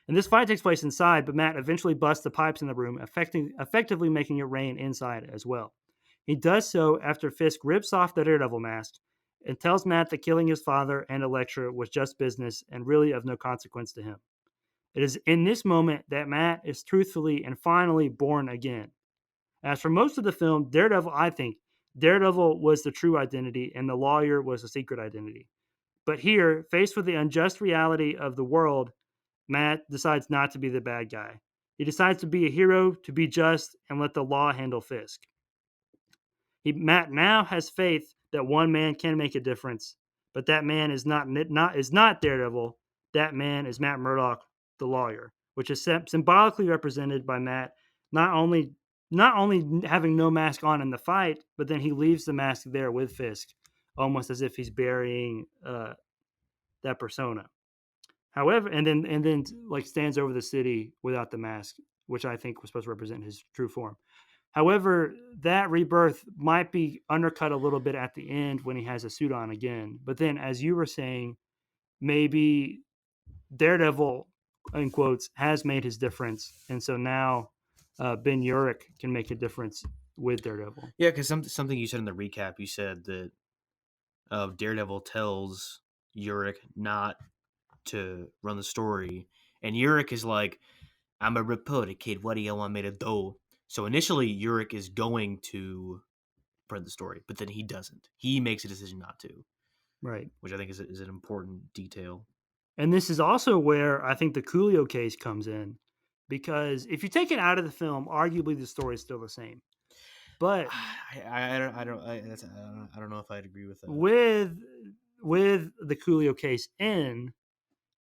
And this fight takes place inside, but Matt eventually busts the pipes in the room, effectively making it rain inside as well. He does so after Fisk rips off the Daredevil mask and tells Matt that killing his father and Elektra was just business and really of no consequence to him. It is in this moment that Matt is truthfully and finally born again. As for most of the film, I think Daredevil was the true identity and the lawyer was the secret identity. But here, faced with the unjust reality of the world, Matt decides not to be the bad guy. He decides to be a hero, to be just, and let the law handle Fisk. Matt now has faith that one man can make a difference, but that man is not Daredevil. That man is Matt Murdock, the lawyer, which is symbolically represented by Matt not only having no mask on in the fight, but then he leaves the mask there with Fisk, almost as if he's burying that persona. However, and then like stands over the city without the mask, which I think was supposed to represent his true form. However, that rebirth might be undercut a little bit at the end when he has a suit on again. But then, as you were saying, maybe Daredevil, in quotes, has made his difference, and so now Ben Urich can make a difference with Daredevil. Yeah, because something you said in the recap, you said that Daredevil tells Urich not to run the story, and Urich is like, "I'm a reporter, kid. What do you want me to do?" So initially, Urich is going to spread the story, but then he doesn't. He makes a decision not to, Right? which I think is an important detail. And this is also where I think the Coolio case comes in, because if you take it out of the film, arguably the story is still the same. But I don't know if I'd agree with that. With the Coolio case in,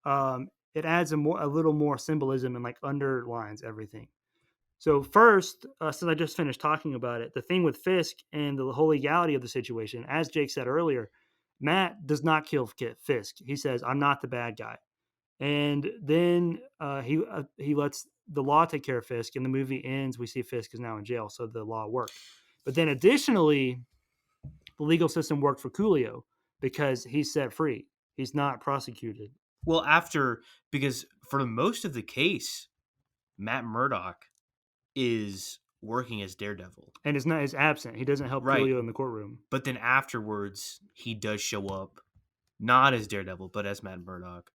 it adds a little more symbolism and like underlines everything. So first, since I just finished talking about it, the thing with Fisk and the whole legality of the situation, as Jake said earlier, Matt does not kill Fisk. He says, "I'm not the bad guy," and then he lets the law take care of Fisk. And the movie ends. We see Fisk is now in jail, so the law worked. But then additionally, the legal system worked for Coolio because he's set free. He's not prosecuted. Well, because for most of the case, Matt Murdock is working as Daredevil and is absent. He doesn't help Coolio in the courtroom. But then afterwards, he does show up, not as Daredevil, but as Matt Murdock,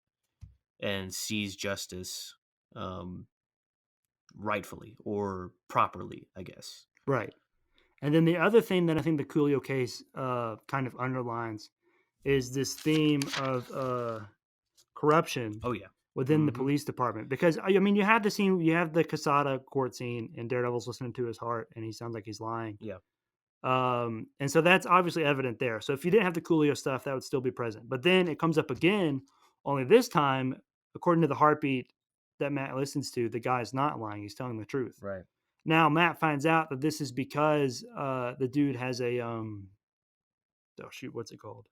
and sees justice. rightfully or properly, I guess. Right. And then the other thing that I think the Coolio case kind of underlines is this theme of corruption Oh yeah. within the police department. Because I mean, you have the scene, you have the Casada court scene, and Daredevil's listening to his heart, and he sounds like he's lying. Yeah. And so that's obviously evident there. So if you didn't have the Coolio stuff, that would still be present. But then it comes up again, only this time, according to the heartbeat that Matt listens to, the guy's not lying; he's telling the truth. Right. Now Matt finds out that this is because the dude has a oh shoot, what's it called?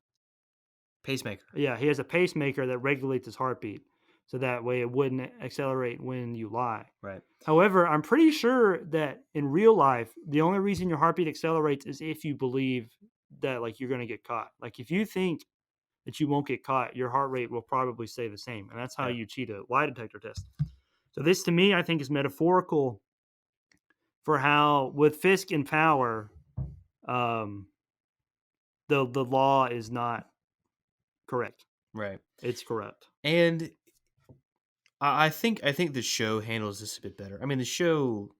Pacemaker. Yeah, he has a pacemaker that regulates his heartbeat, so that way it wouldn't accelerate when you lie. Right. However, I'm pretty sure that in real life, the only reason your heartbeat accelerates is if you believe that like you're going to get caught. Like if you think that you won't get caught, your heart rate will probably stay the same, and that's how Yeah. you cheat a lie detector test. So this, to me, I think is metaphorical for how with Fisk in power, um, the law is not correct. Right. It's corrupt. And I think the show handles this a bit better. I mean, the show,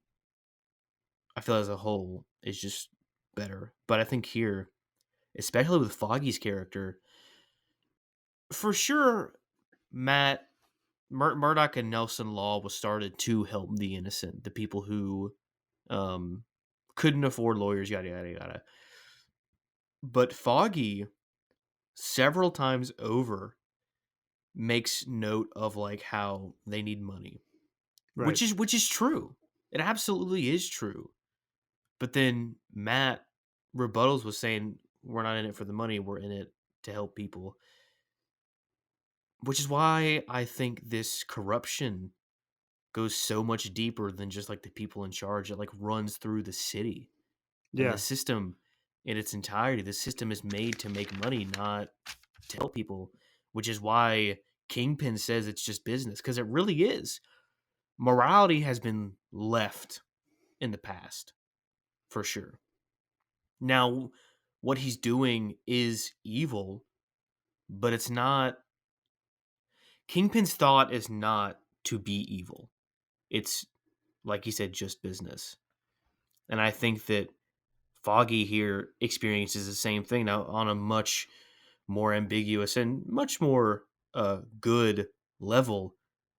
I feel as a whole, is just better. But I think here, especially with Foggy's character, for sure, Murdoch and Nelson Law was started to help the innocent, the people who couldn't afford lawyers, yada yada yada. But Foggy, several times over, makes note of like how they need money, Right. which is true. It absolutely is true. But then Matt rebuttals with saying, "We're not in it for the money. We're in it to help people." Which is why I think this corruption goes so much deeper than just like the people in charge. It like runs through the city. And Yeah. the system in its entirety. The system is made to make money, not to help people, which is why Kingpin says it's just business, because it really is. Morality has been left in the past, for sure. Now, what he's doing is evil, but it's not. Kingpin's thought is not to be evil. It's, like he said, just business. And I think that Foggy here experiences the same thing, now on a much more ambiguous and much more good level.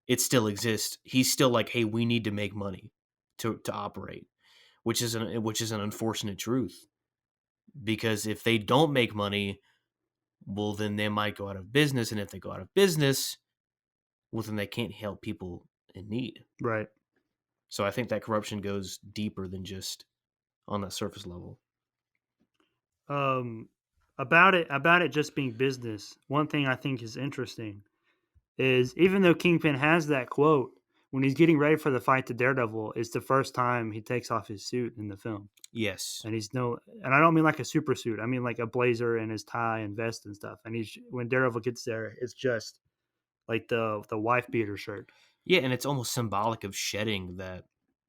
It still exists. He's still like, hey, we need to make money to operate, which is an unfortunate truth, because if they don't make money, well, then they might go out of business, and if they go out of business, well, then they can't help people in need. Right. So I think that corruption goes deeper than just on that surface level. About it just being business. One thing I think is interesting is even though Kingpin has that quote when he's getting ready for the fight to Daredevil, it's the first time he takes off his suit in the film. Yes. And and I don't mean like a super suit. I mean like a blazer and his tie and vest and stuff. And when Daredevil gets there, it's just like the wife beater shirt. Yeah, and it's almost symbolic of shedding that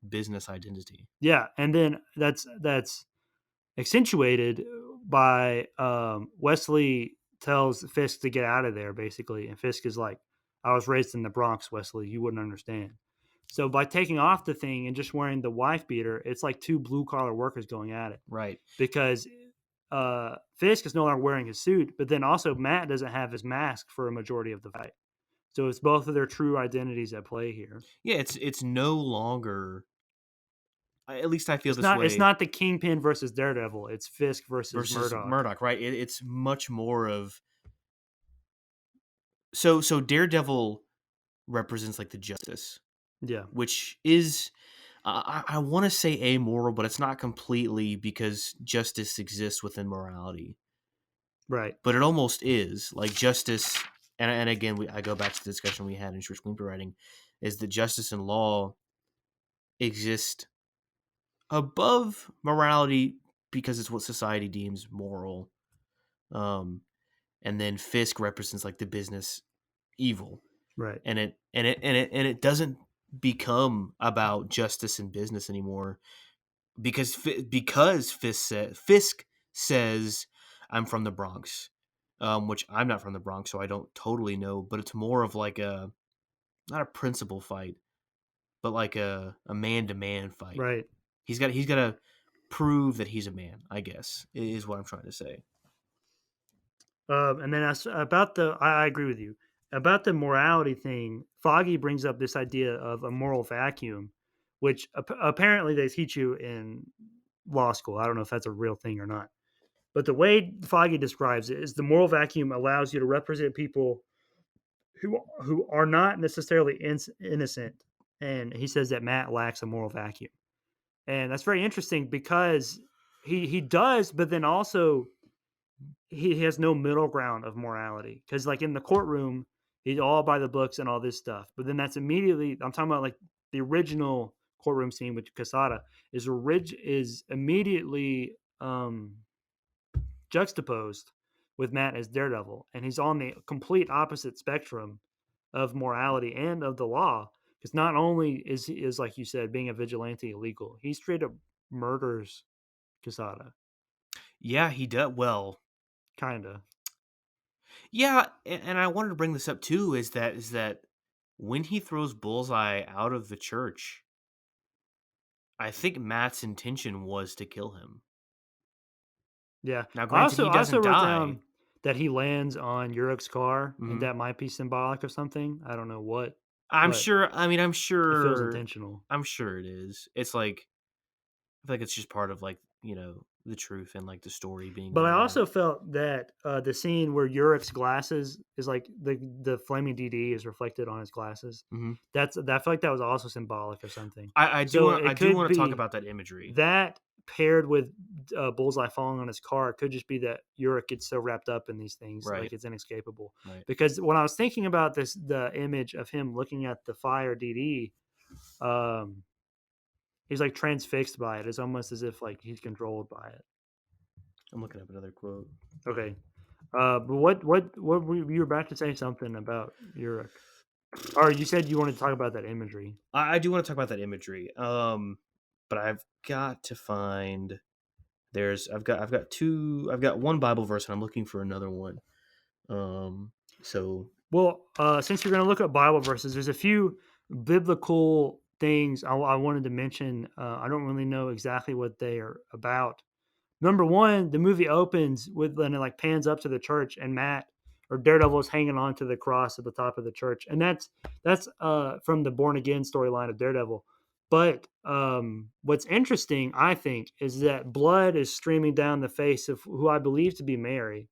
business identity. Yeah, and then that's accentuated by Wesley tells Fisk to get out of there, basically, and Fisk is like, "I was raised in the Bronx, Wesley. You wouldn't understand." So by taking off the thing and just wearing the wife beater, it's like two blue collar workers going at it, Right. because Fisk is no longer wearing his suit, but then also Matt doesn't have his mask for a majority of the fight. So it's both of their true identities at play here. Yeah, it's no longer. At least I feel this Not, way. it's not the Kingpin versus Daredevil. It's Fisk versus Murdoch. Murdoch, right? It's much more of. So Daredevil represents like the justice, Yeah. which is, I want to say amoral, but it's not completely, because justice exists within morality. Right. But it almost is like justice. And again, I go back to the discussion we had in short screenwriting, is that justice and law exist above morality because it's what society deems moral. And then Fisk represents like the business evil. Right. And it doesn't become about justice and business anymore, because Fisk says, I'm from the Bronx, which I'm not from the Bronx, so I don't totally know, but it's more of like not a principle fight, but like a man-to-man fight. Right. He's got to prove that he's a man, I guess, is what I'm trying to say. And then about I agree with you about the morality thing. Foggy brings up this idea of a moral vacuum, which apparently they teach you in law school. I don't know if that's a real thing or not, but the way Foggy describes it is the moral vacuum allows you to represent people who are not necessarily innocent. And he says that Matt lacks a moral vacuum, and that's very interesting because he does, but then also he has no middle ground of morality because like in the courtroom he's all by the books and all this stuff, but then that's immediately I'm talking about like the original courtroom scene with Casada is immediately juxtaposed with Matt as Daredevil, and he's on the complete opposite spectrum of morality and of the law because not only is like you said being a vigilante illegal, he straight up murders Casada, Yeah, he does. Well, kind of. yeah, and I wanted to bring this up too. Is that when he throws Bullseye out of the church, I think Matt's intention was to kill him. Yeah. Now, granted, he I also doesn't wrote die. down that he lands on Yurik's car, Mhm. and that might be symbolic of something. I don't know what. I'm but sure. I mean, I'm It feels sure. intentional. I'm sure it is. It's like I feel like it's just part of like the truth and like the story being. But I whatever. also felt that the scene where Yurik's glasses is like the flaming DD is reflected on his glasses. Mhm. I feel like that was also symbolic of something. I do So want it could to talk be about that imagery. that paired with Bullseye falling on his car could just be that Yurik gets so wrapped up in these things, Right. like it's inescapable. Right. Because when I was thinking about this, the image of him looking at the fire DD, he's like transfixed by it. It's almost as if like he's controlled by it. I'm looking up another quote. Okay, but what were you were about to say something about Yurik, or you said you wanted to talk about that imagery? I do want to talk about that imagery. But I've got to find. I've got one Bible verse and I'm looking for another one. So Well, since you're going to look up Bible verses, there's a few biblical things I wanted to mention. I don't really know exactly what they are about. Number one, the movie opens with and it like pans up to the church, and Matt or Daredevil is hanging on to the cross at the top of the church, and that's from the Born Again storyline of Daredevil. But what's interesting, I think, is that blood is streaming down the face of who I believe to be Mary.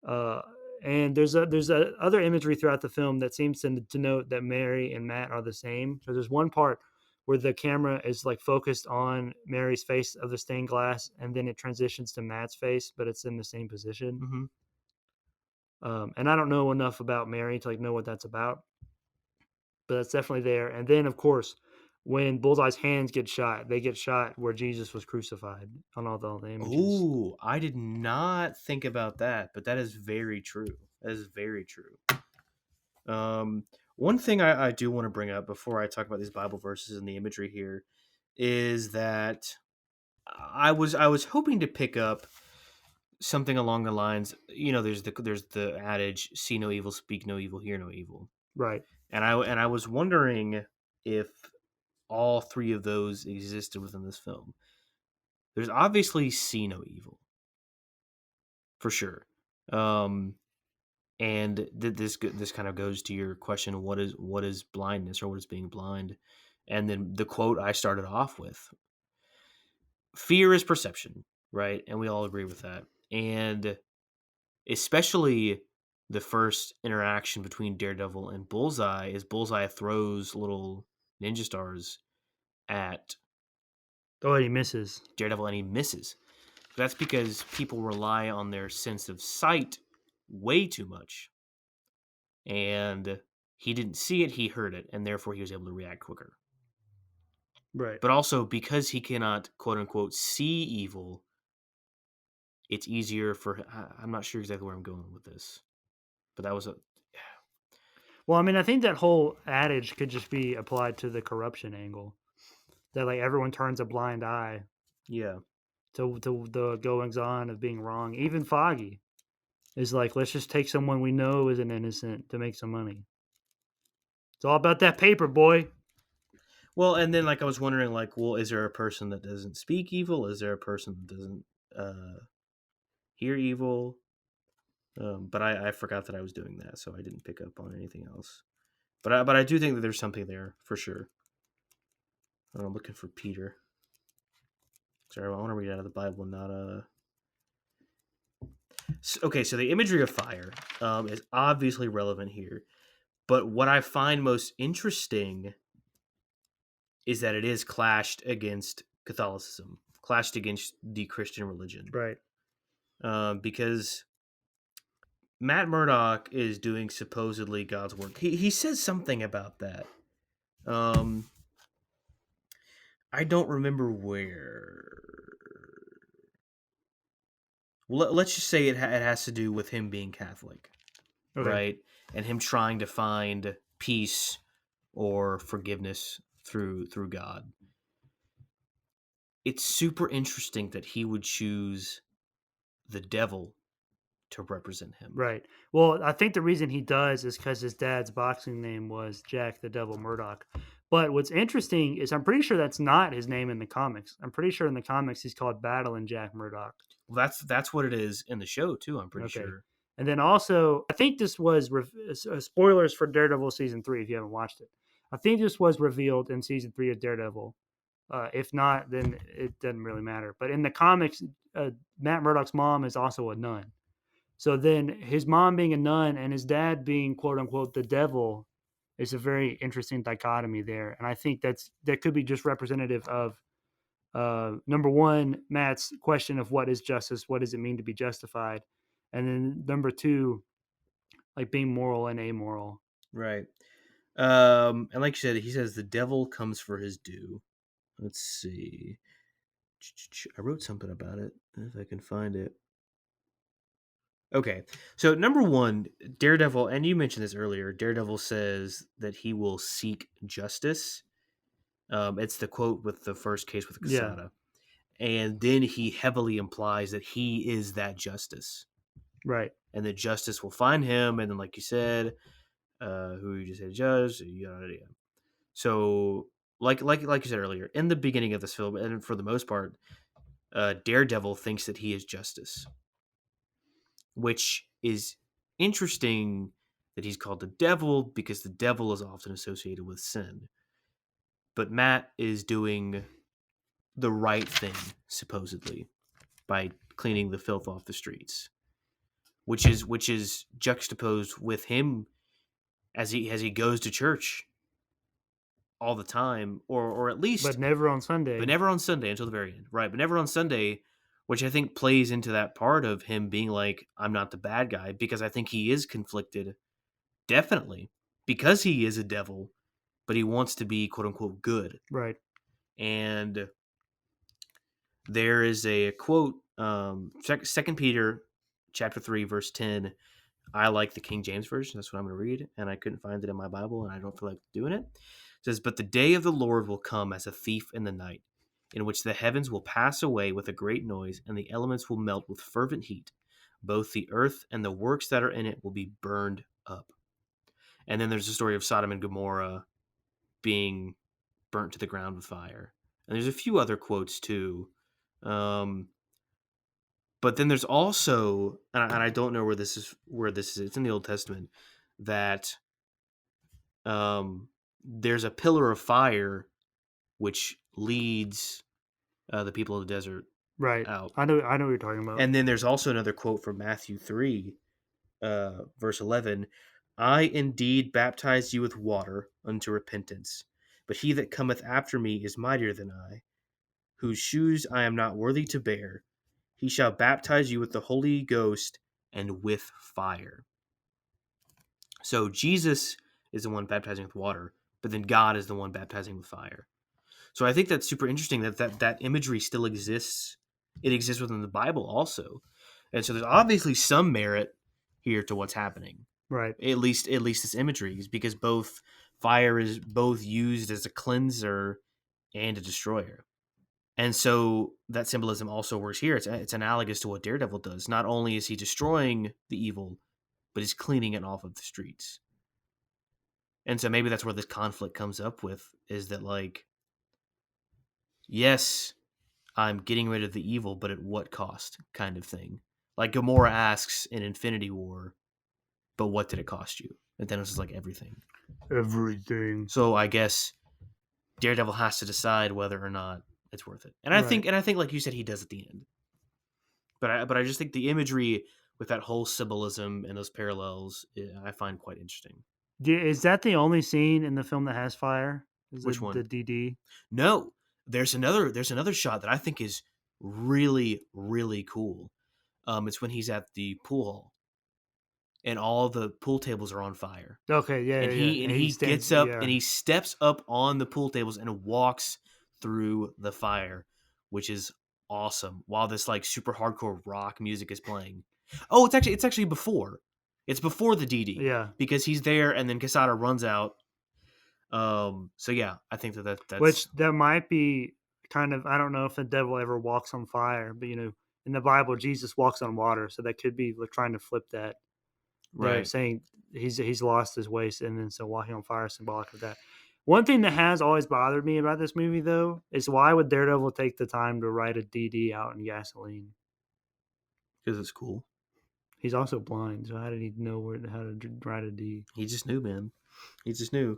Uh, and there's other imagery throughout the film that seems to denote that Mary and Matt are the same. So there's one part where the camera is like focused on Mary's face of the stained glass, and then it transitions to Matt's face, but it's in the same position. mhm. And I don't know enough about Mary to like know what that's about, but that's definitely there. And then of course, when Bullseye's hands get shot, they get shot where Jesus was crucified on all the images. Ooh, I did not think about that, but that is very true. That is very true. One thing I do want to bring up before I talk about these Bible verses and the imagery here is that I was hoping to pick up something along the lines. There's the adage, "See no evil, speak no evil, hear no evil," Right. and I was wondering if all three of those existed within this film. There's obviously see no evil, for sure. And this kind of goes to your question: what is blindness, or what is being blind? And then the quote I started off with: fear is perception, right? And we all agree with that. And especially the first interaction between Daredevil and Bullseye is Bullseye throws little ninja stars at Oh, he misses. Daredevil and he misses. That's because people rely on their sense of sight way too much. And he didn't see it, he heard it, and therefore he was able to react quicker. Right. But also because he cannot, quote unquote, see evil, it's easier for. I'm not sure exactly where I'm going with this, but that was a. Well, I mean, I think that whole adage could just be applied to the corruption angle. That like everyone turns a blind eye Yeah. to the goings on of being wrong. Even Foggy is like, let's just take someone we know isn't innocent to make some money. It's all about that paper, boy. Well, and then like I was wondering, like, well, is there a person that doesn't speak evil? Is there a person that doesn't hear evil? But I forgot that I was doing that, so I didn't pick up on anything else. But I do think that there's something there for sure. I'm looking for Peter. Sorry, I want to read out of the Bible, not Okay, so the imagery of fire is obviously relevant here, but what I find most interesting is that it is clashed against Catholicism, clashed against the Christian religion, Right. because Matt Murdock is doing supposedly God's work. He says something about that. I don't remember where. Well, let's just say it has to do with him being Catholic, Okay. right? And him trying to find peace or forgiveness through God. It's super interesting that he would choose the devil to represent him. Right. Well, I think the reason he does is because his dad's boxing name was Jack the Devil Murdoch. But what's interesting is I'm pretty sure that's not his name in the comics. I'm pretty sure in the comics he's called Battling Jack Murdoch. Well, that's what it is in the show too. I'm pretty Okay. sure. And then also, I think this was spoilers for Daredevil season 3 if you haven't watched it. I think this was revealed in season 3 of Daredevil. If not, then it doesn't really matter. But in the comics, Matt Murdock's mom is also a nun. So then his mom being a nun and his dad being quote unquote the devil is a very interesting dichotomy there. And I think that could be just representative of number one, Matt's question of what is justice, what does it mean to be justified? And then number two, like being moral and amoral. Right. And like you said, he says the devil comes for his due. Let's see. I wrote something about it, if I can find it. Okay, so number one, Daredevil, and you mentioned this earlier, Daredevil says that he will seek justice. It's the quote with the first case with Quesada. And then he heavily implies that he is that justice. Right. And that justice will find him, and then like you said, who you just said judge, yada yada. So like you said earlier, in the beginning of this film, and for the most part, Daredevil thinks that he is justice, which is interesting that he's called the devil because the devil is often associated with sin. But Matt is doing the right thing, supposedly, by cleaning the filth off the streets, which is juxtaposed with him as he goes to church all the time, or at least, but never on Sunday. But never on Sunday until the very end, right? But never on Sunday, which I think plays into that part of him being like, I'm not the bad guy, because I think he is conflicted, definitely, because he is a devil, but he wants to be quote unquote good, right? And there is a quote, 2 Peter chapter 3 verse 10. I like the King James version. That's what I'm going to read, and I couldn't find it in my Bible, and I don't feel like doing it. It says, "But the day of the Lord will come as a thief in the night, in which the heavens will pass away with a great noise, and the elements will melt with fervent heat. Both the earth and the works that are in it will be burned up." And then there's the story of Sodom and Gomorrah being burnt to the ground with fire. And there's a few other quotes too. But then there's also, and I don't know where this is. It's in the Old Testament, that there's a pillar of fire which leads the people of the desert right out. I know what you're talking about. And then there's also another quote from Matthew 3, verse 11. "I indeed baptize you with water unto repentance, but he that cometh after me is mightier than I, whose shoes I am not worthy to bear. He shall baptize you with the Holy Ghost and with fire." So Jesus is the one baptizing with water, but then God is the one baptizing with fire. So I think that's super interesting that imagery still exists. It exists within the Bible also. And so there's obviously some merit here to what's happening. Right. At least this imagery is because both fire is both used as a cleanser and a destroyer. And so that symbolism also works here. It's analogous to what Daredevil does. Not only is he destroying the evil, but he's cleaning it off of the streets. And so maybe that's where this conflict comes up with, is that, like, yes, I'm getting rid of the evil, but at what cost, kind of thing. Like Gamora asks in Infinity War, but what did it cost you? And Thanos is like, everything. Everything. So I guess Daredevil has to decide whether or not it's worth it. And I think, like you said, he does at the end. But I just think the imagery with that whole symbolism and those parallels, I find quite interesting. Is that the only scene in the film that has fire? Is Which it one? the DD? No, there's another shot that I think is really, really cool. It's when he's at the pool hall, and all the pool tables are on fire. Okay, yeah, And yeah. he gets up and he steps up on the pool tables and walks through the fire, which is awesome. While this like super hardcore rock music is playing. Oh, it's actually before. It's before the DD. Yeah. Because he's there and then Quesada runs out. So yeah, I think that's Which that might be kind of, I don't know if the devil ever walks on fire, but in the Bible Jesus walks on water, so that could be trying to flip that. They're right. saying he's lost his ways, and then so walking on fire is symbolic of that. One thing that has always bothered me about this movie, though, is why would Daredevil take the time to write a DD out in gasoline? Because it's cool. He's also blind, so how did he know how to write a D? He just knew, man. He just knew.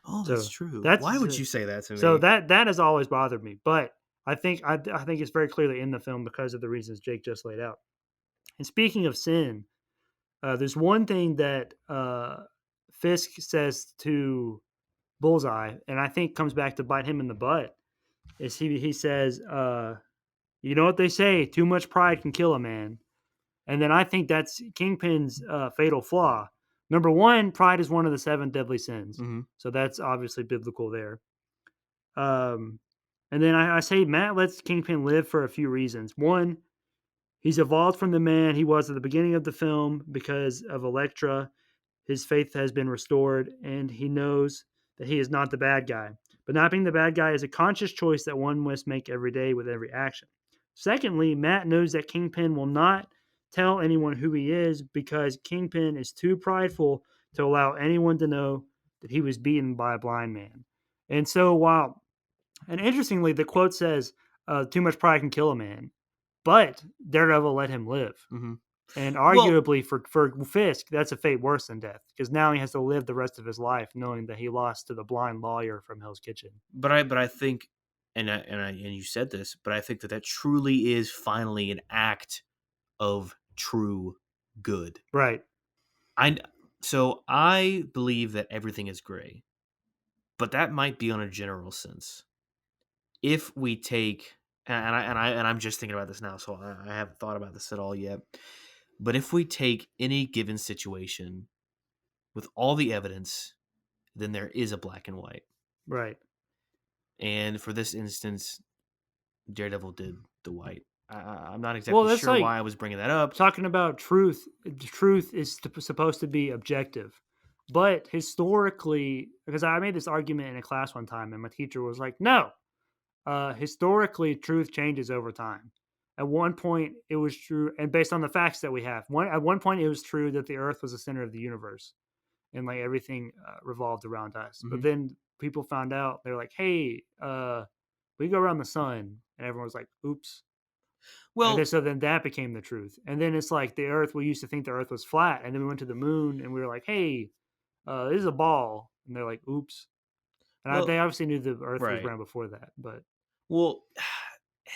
Oh, So that's true. that's Why would you say that to me? So that has always bothered me, but I think it's very clearly in the film because of the reasons Jake just laid out. And speaking of sin, there's one thing that Fisk says to Bullseye, and I think comes back to bite him in the butt. Is he says, "You know what they say? Too much pride can kill a man." And then I think that's Kingpin's fatal flaw. Number one, pride is one of the 7 deadly sins. Mhm. So that's obviously biblical there. And then I say Matt lets Kingpin live for a few reasons. One, he's evolved from the man he was at the beginning of the film because of Elektra. His faith has been restored, and he knows that he is not the bad guy. But not being the bad guy is a conscious choice that one must make every day with every action. Secondly, Matt knows that Kingpin will not tell anyone who he is because Kingpin is too prideful to allow anyone to know that he was beaten by a blind man. And so and interestingly, the quote says, too much pride can kill a man, but Daredevil let him live. Mm-hmm. And arguably for Fisk, that's a fate worse than death because now he has to live the rest of his life knowing that he lost to the blind lawyer from Hell's Kitchen. But I think, and you said this, but I think that truly is finally an act of true good. Right. So I believe that everything is gray, but that might be on a general sense. If we take, and I'm just thinking about this now, so I haven't thought about this at all yet. But if we take any given situation with all the evidence, then there is a black and white. Right. And for this instance, Daredevil did the white. I'm not exactly sure why I was bringing that up. Talking about truth, truth is supposed to be objective. But historically, because I made this argument in a class one time, and my teacher was like, no, historically, truth changes over time. At one point, it was true, and based on the facts that we have, at one point, it was true that the Earth was the center of the universe, and like everything revolved around us. Mm-hmm. But then people found out, they're like, hey, we go around the sun, and everyone was like, oops. Well, so then that became the truth. And then it's like the Earth, we used to think the Earth was flat, and then we went to the moon, and we were like, hey, this is a ball. And they're like, oops. And they obviously knew the Earth was round before that. But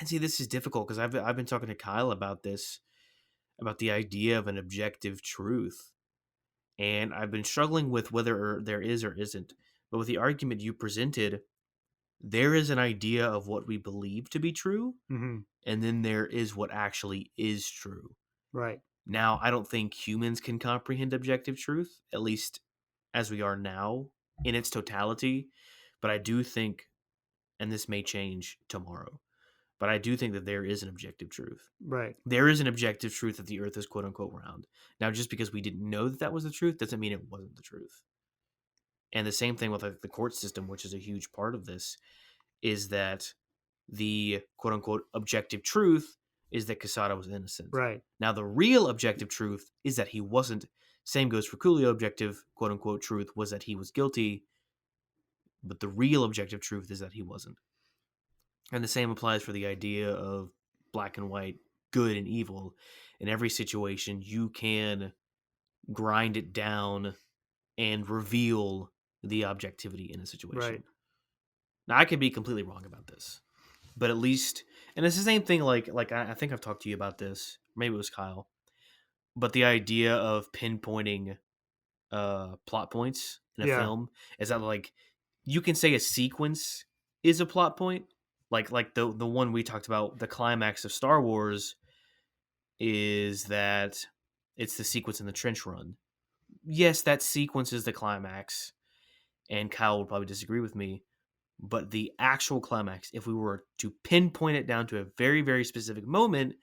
and see, this is difficult because I've been talking to Kyle about this, about the idea of an objective truth. And I've been struggling with whether there is or isn't. But with the argument you presented, there is an idea of what we believe to be true, mm-hmm. and then there is what actually is true. Right. Now, I don't think humans can comprehend objective truth, at least as we are now, in its totality. But I do think, and this may change tomorrow, but I do think that there is an objective truth. Right. There is an objective truth that the Earth is quote-unquote round. Now, just because we didn't know that was the truth doesn't mean it wasn't the truth. And the same thing with the court system, which is a huge part of this, is that the quote-unquote objective truth is that Quesada was innocent. Right. Now, the real objective truth is that he wasn't, Same goes for Coolio. Objective, quote unquote, truth was that he was guilty, but the real objective truth is that he wasn't. And the same applies for the idea of black and white, good and evil. In every situation, you can grind it down and reveal the objectivity in a situation. Right. Now, I could be completely wrong about this, but at least, and it's the same thing. Like I think I've talked to you about this. Maybe it was Kyle, but the idea of pinpointing plot points in a Yeah. film is that like you can say a sequence is a plot point, like the one we talked about, the climax of Star Wars, is that it's the sequence in the trench run. Yes, that sequence is the climax, and Kyle would probably disagree with me, but the actual climax, if we were to pinpoint it down to a very, very specific moment,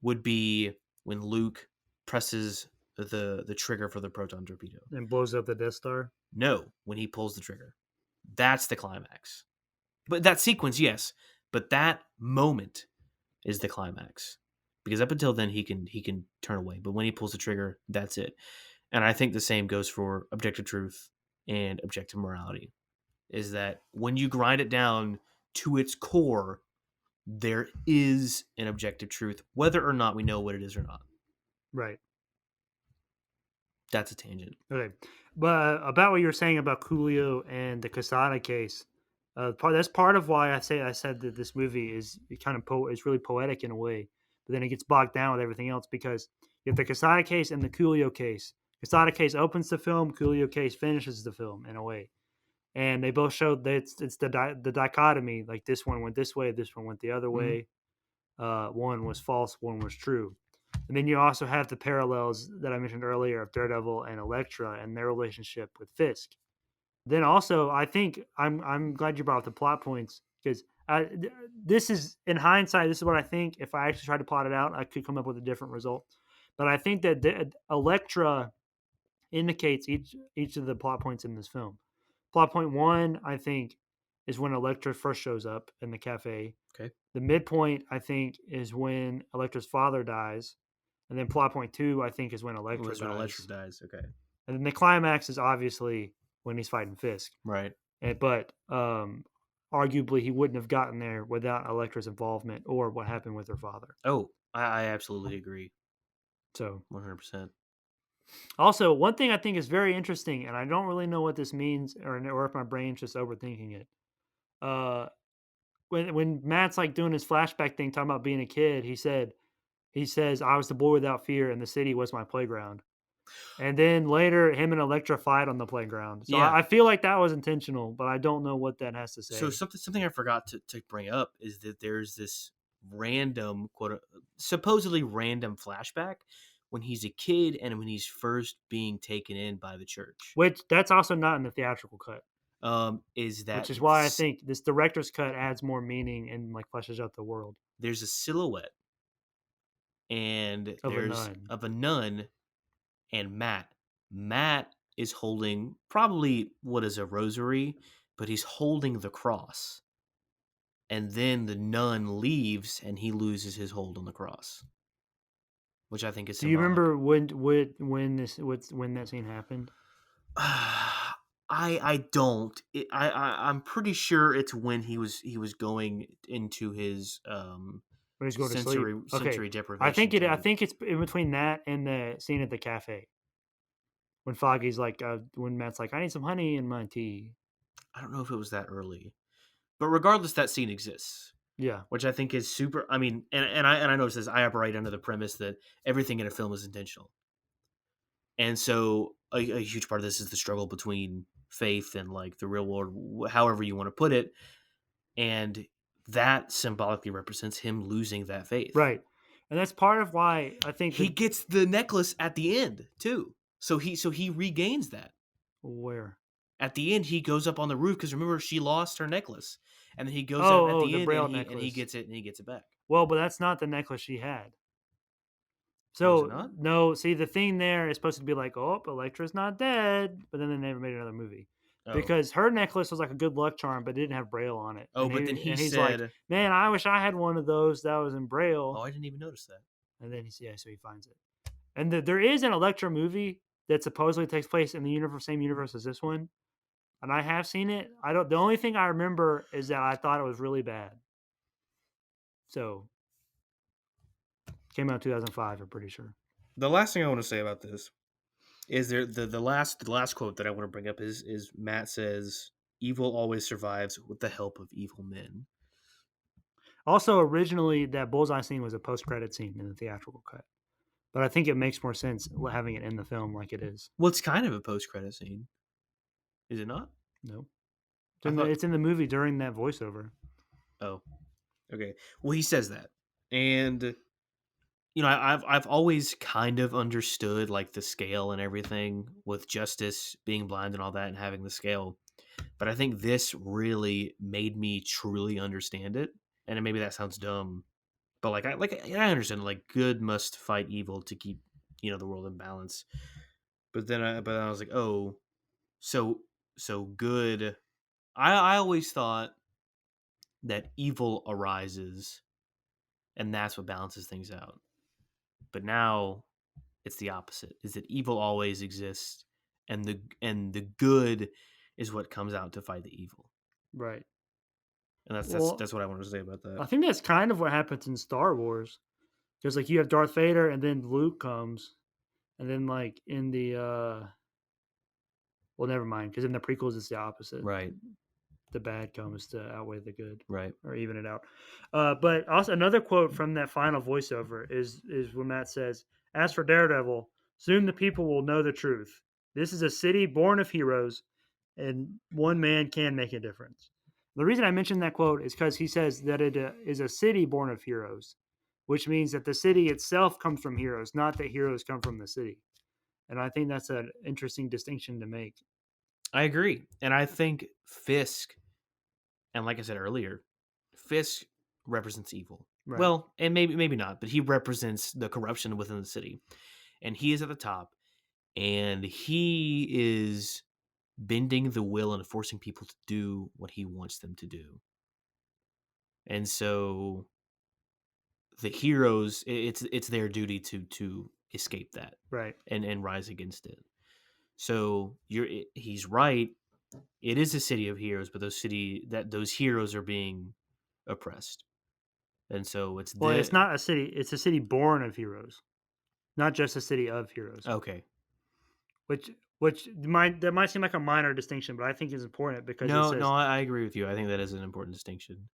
would be when Luke presses the trigger for the proton torpedo. And blows up the Death Star. No, when he pulls the trigger. That's the climax. But that sequence, yes, but that moment is the climax. Because up until then he can turn away, but when he pulls the trigger, that's it. And I think the same goes for objective truth and objective morality. Is that when you grind it down to its core, there is an objective truth, whether or not we know what it is or not. Right. That's a tangent. Okay. But about what you were saying about Coolio and the Quesada case, that's part of why I said that this movie is is really poetic in a way, but then it gets bogged down with everything else because you have the Quesada case and the Coolio case. Quesada case opens the film, Coolio case finishes the film in a way. And they both showed that it's the dichotomy, like this one went this way, this one went the other way. One was false, one was true. And then you also have the parallels that I mentioned earlier of Daredevil and Elektra and their relationship with Fisk. Then also, I think I'm glad you brought up the plot points because this is, in hindsight, this is what I think. If I actually tried to plot it out, I could come up with a different result. But I think that Elektra indicates each of the plot points in this film. Plot point 1, I think, is when Elektra first shows up in the cafe. Okay. The midpoint, I think, is when Elektra's father dies. And then plot point 2, I think, is when Elektra dies. When Elektra dies, okay. And then the climax is obviously when he's fighting Fisk. Right. But arguably, he wouldn't have gotten there without Elektra's involvement or what happened with her father. Oh, I absolutely agree. So 100%. Also, one thing I think is very interesting, and I don't really know what this means, or if my brain's just overthinking it. When Matt's like doing his flashback thing, talking about being a kid, he says, "I was the boy without fear, and the city was my playground." And then later, him and Elektra fight on the playground. So Yeah. I feel like that was intentional, but I don't know what that has to say. So something I forgot to bring up is that there's this random, supposedly random flashback when he's a kid and when he's first being taken in by the church. Which that's also not in the theatrical cut. Is that Which is why I think this director's cut adds more meaning and like fleshes out the world. There's a silhouette and of a nun and Matt is holding probably what is a rosary, but he's holding the cross. And then the nun leaves and he loses his hold on the cross, which I think is Do you symbolic. remember when that scene happened? I don't. I'm pretty sure it's when he was going into his When he's going sensory to sleep. sensory deprivation. I think it's in between that and the scene at the cafe. When Foggy's like, when Matt's like, "I need some honey in my tea." I don't know if it was that early, but regardless, that scene exists. Yeah, which I think is super. I mean, and I notice this. I operate under the premise that everything in a film is intentional, and so a huge part of this is the struggle between faith and like the real world, however you want to put it, and that symbolically represents him losing that faith. right, and that's part of why I think He gets the necklace at the end too, so he regains that. Where? At the end, he goes up on the roof because remember she lost her necklace, and then he goes Oh, up at the the end Braille and he necklace. gets it back. Well, but that's not the necklace she had. Oh, is it So not? no, see the thing there is supposed to be like, oh, Elektra's not dead, but then they never made another movie Oh. because her necklace was like a good luck charm, but it didn't have Braille on it. Oh, And but then he he's said, like, "Man, I wish I had one of those that was in Braille." "Oh, I didn't even notice that." And then so he finds it. And there is an Electro movie that supposedly takes place in the same universe as this one, and I have seen it. I don't. The only thing I remember is that I thought it was really bad. So, came out in 2005. I'm pretty sure. The last thing I want to say about this is the last quote that I want to bring up is Matt says, "Evil always survives with the help of evil men." Also, originally that Bullseye scene was a post-credit scene in the theatrical cut, but I think it makes more sense having it in the film like it is. Well, it's kind of a post-credit scene, is it not? No, thought- it's in the movie during that voiceover. Oh, okay. Well, he says that, and I've always kind of understood like the scale and everything with justice being blind and all that and having the scale, but I think this really made me truly understand it. And maybe that sounds dumb, but I understand like good must fight evil to keep the world in balance. But then I was like, oh, so good. I always thought that evil arises, and that's what balances things out. But now it's the opposite. Is that evil always exists, and the good is what comes out to fight the evil. Right. And that's Well, that's what I wanted to say about I that. think that's kind of what happens in Star Wars, because like you have Darth Vader, and then Luke comes, and then like in the well, never mind, because in the prequels it's the opposite. Right. The bad comes to outweigh the good. Right. Or even it out. But also another quote from that final voiceover is when Matt says, "As for Daredevil, soon the people will know the truth. This is a city born of heroes, and one man can make a difference." The reason I mentioned that quote is because he says that it is a city born of heroes, which means that the city itself comes from heroes, not that heroes come from the city. And I think that's an interesting distinction to make. I agree, and I think Fisk, and like I said earlier, Fisk represents evil. Right. Well, and maybe not, but he represents the corruption within the city, and he is at the top, and he is bending the will and forcing people to do what he wants them to do. And so the heroes, it's their duty to escape that, Right. and rise against it. So he's right. It is a city of heroes, but those heroes are being oppressed, and so it's Well, it's not a city. It's a city born of heroes, not just a city of heroes. Okay. Which that might seem like a minor distinction, but I think is important because No, it says, no, I agree with you. I think that is an important distinction.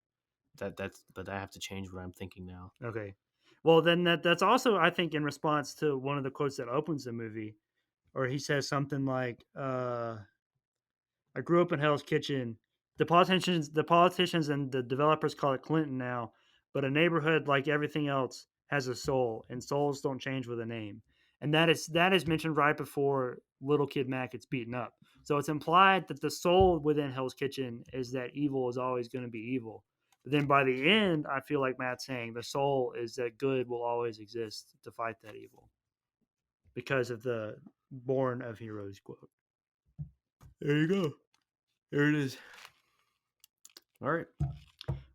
But I have to change what I'm thinking now. okay. Well, then that's also I think in response to one of the quotes that opens the movie, or he says something like, "I grew up in Hell's Kitchen. The politicians and the developers call it Clinton now, but a neighborhood like everything else has a soul, and souls don't change with a name." And that is mentioned right before little kid Mac gets beaten up. So it's implied that the soul within Hell's Kitchen is that evil is always going to be evil. But then by the end, I feel like Matt's saying the soul is that good will always exist to fight that evil because of the born of heroes quote. There you go. There it is. All right.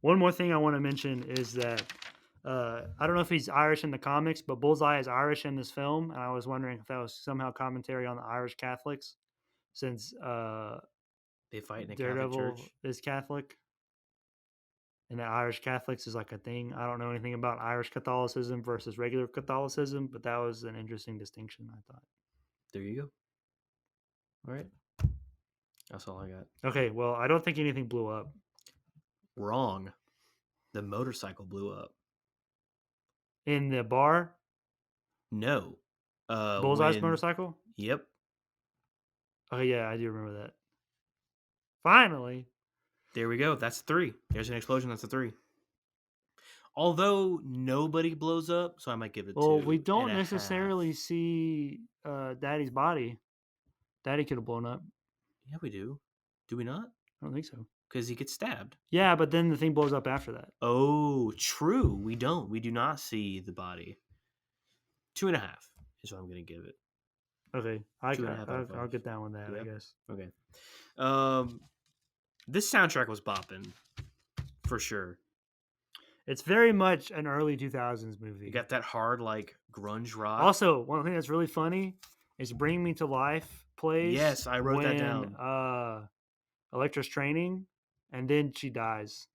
One more thing I want to mention is that I don't know if he's Irish in the comics, but Bullseye is Irish in this film, and I was wondering if that was somehow commentary on the Irish Catholics, since They fight in a Catholic Daredevil church. is Catholic, and that Irish Catholics is like a thing. I don't know anything about Irish Catholicism versus regular Catholicism, but that was an interesting distinction, I thought. There you go. All right. That's all I got. Okay, well, I don't think anything blew up. Wrong. The motorcycle blew up. In the bar, No. Bullseye's when- motorcycle? Yep. Oh, yeah, I do remember that. Finally. There we go. That's 3. There's an explosion. That's a 3. Although nobody blows up, so I might give it 2. Well, we don't and a necessarily half. see Daddy's body. Daddy could have blown up. Yeah, we do. Do we not? I don't think so. Because he gets stabbed. Yeah, but then the thing blows up after that. Oh, true. We don't. We do not see the body. 2.5 is what I'm going to give it. Okay, 2.5 out of I'll 5. get down with that, I Yep. guess. Okay. This soundtrack was bopping for sure. It's very much an early 2000s movie. You got that hard like grunge rock. Also, one thing that's really funny is "Bring Me to Life" plays. Yes, I wrote that down. Electra's training, and then she dies.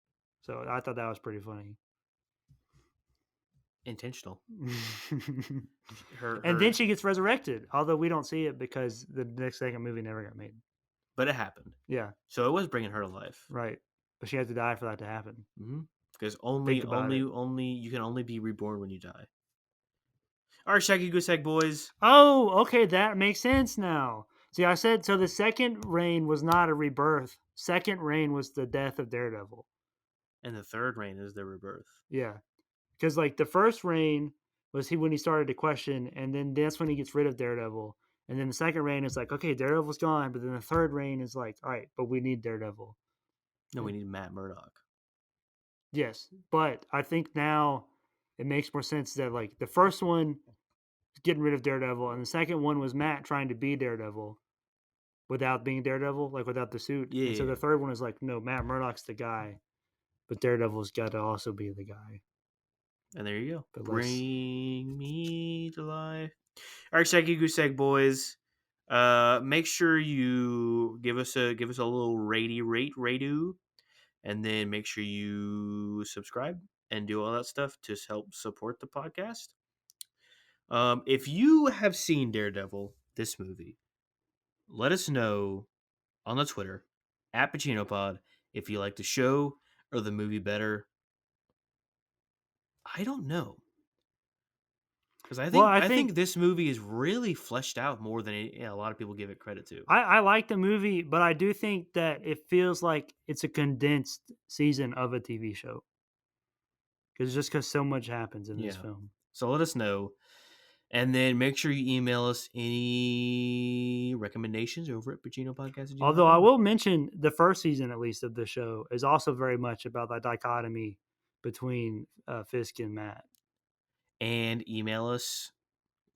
So I thought that was pretty funny. Intentional. And then she gets resurrected, although we don't see it because the next second movie never got made. But it happened. Yeah, So it was bringing her to life. right. But she had to die for that to happen. Because only you can only be reborn when you die. All right, Shaggy Goose Egg boys. Oh, okay, that makes sense now. See, I said so. The second reign was not a rebirth. Second reign was the death of Daredevil. And the third reign is the rebirth. Yeah, because like the first reign was when he started to question, and then that's when he gets rid of Daredevil. And then the second reign is like, okay, Daredevil's gone, but then the third reign is like, all right, but we need Daredevil. No, we need Matt Murdock. Yes, but I think now it makes more sense that like the first one getting rid of Daredevil, and the second one was Matt trying to be Daredevil without being Daredevil, like without the suit. Yeah. And so the third one is like, no, Matt Murdock's the guy, but Daredevil's got to also be the guy. And there you go. But Bring me to life. All right, Shaggy Goose Egg boys. Make sure you give us a little rate, and then make sure you subscribe and do all that stuff to help support the podcast. If you have seen Daredevil, this movie, let us know on the Twitter at PacinoPod if you like the show or the movie better. I don't know. Because I think this movie is really fleshed out more than a lot of people give it credit to. I like the movie, but I do think that it feels like it's a condensed season of a TV show. Because so much happens in this film. So let us know. And then make sure you email us any recommendations over at PacinoPodcast. Although I will mention the first season, at least, of the show is also very much about that dichotomy between Fisk and Matt. And email us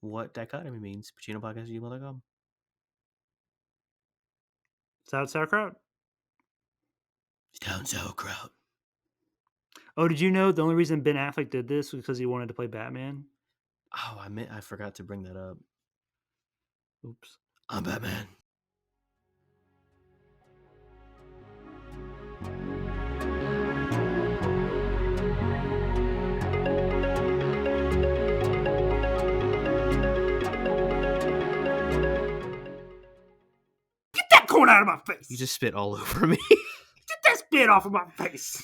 what dichotomy means. PacinoPodcast@gmail.com. Sauerkraut? Down sauerkraut. Oh, did you know the only reason Ben Affleck did this was because he wanted to play Batman? Oh, I forgot to bring that up. Oops. I'm Batman. Get that corn out of my face! You just spit all over me. Get that spit off of my face!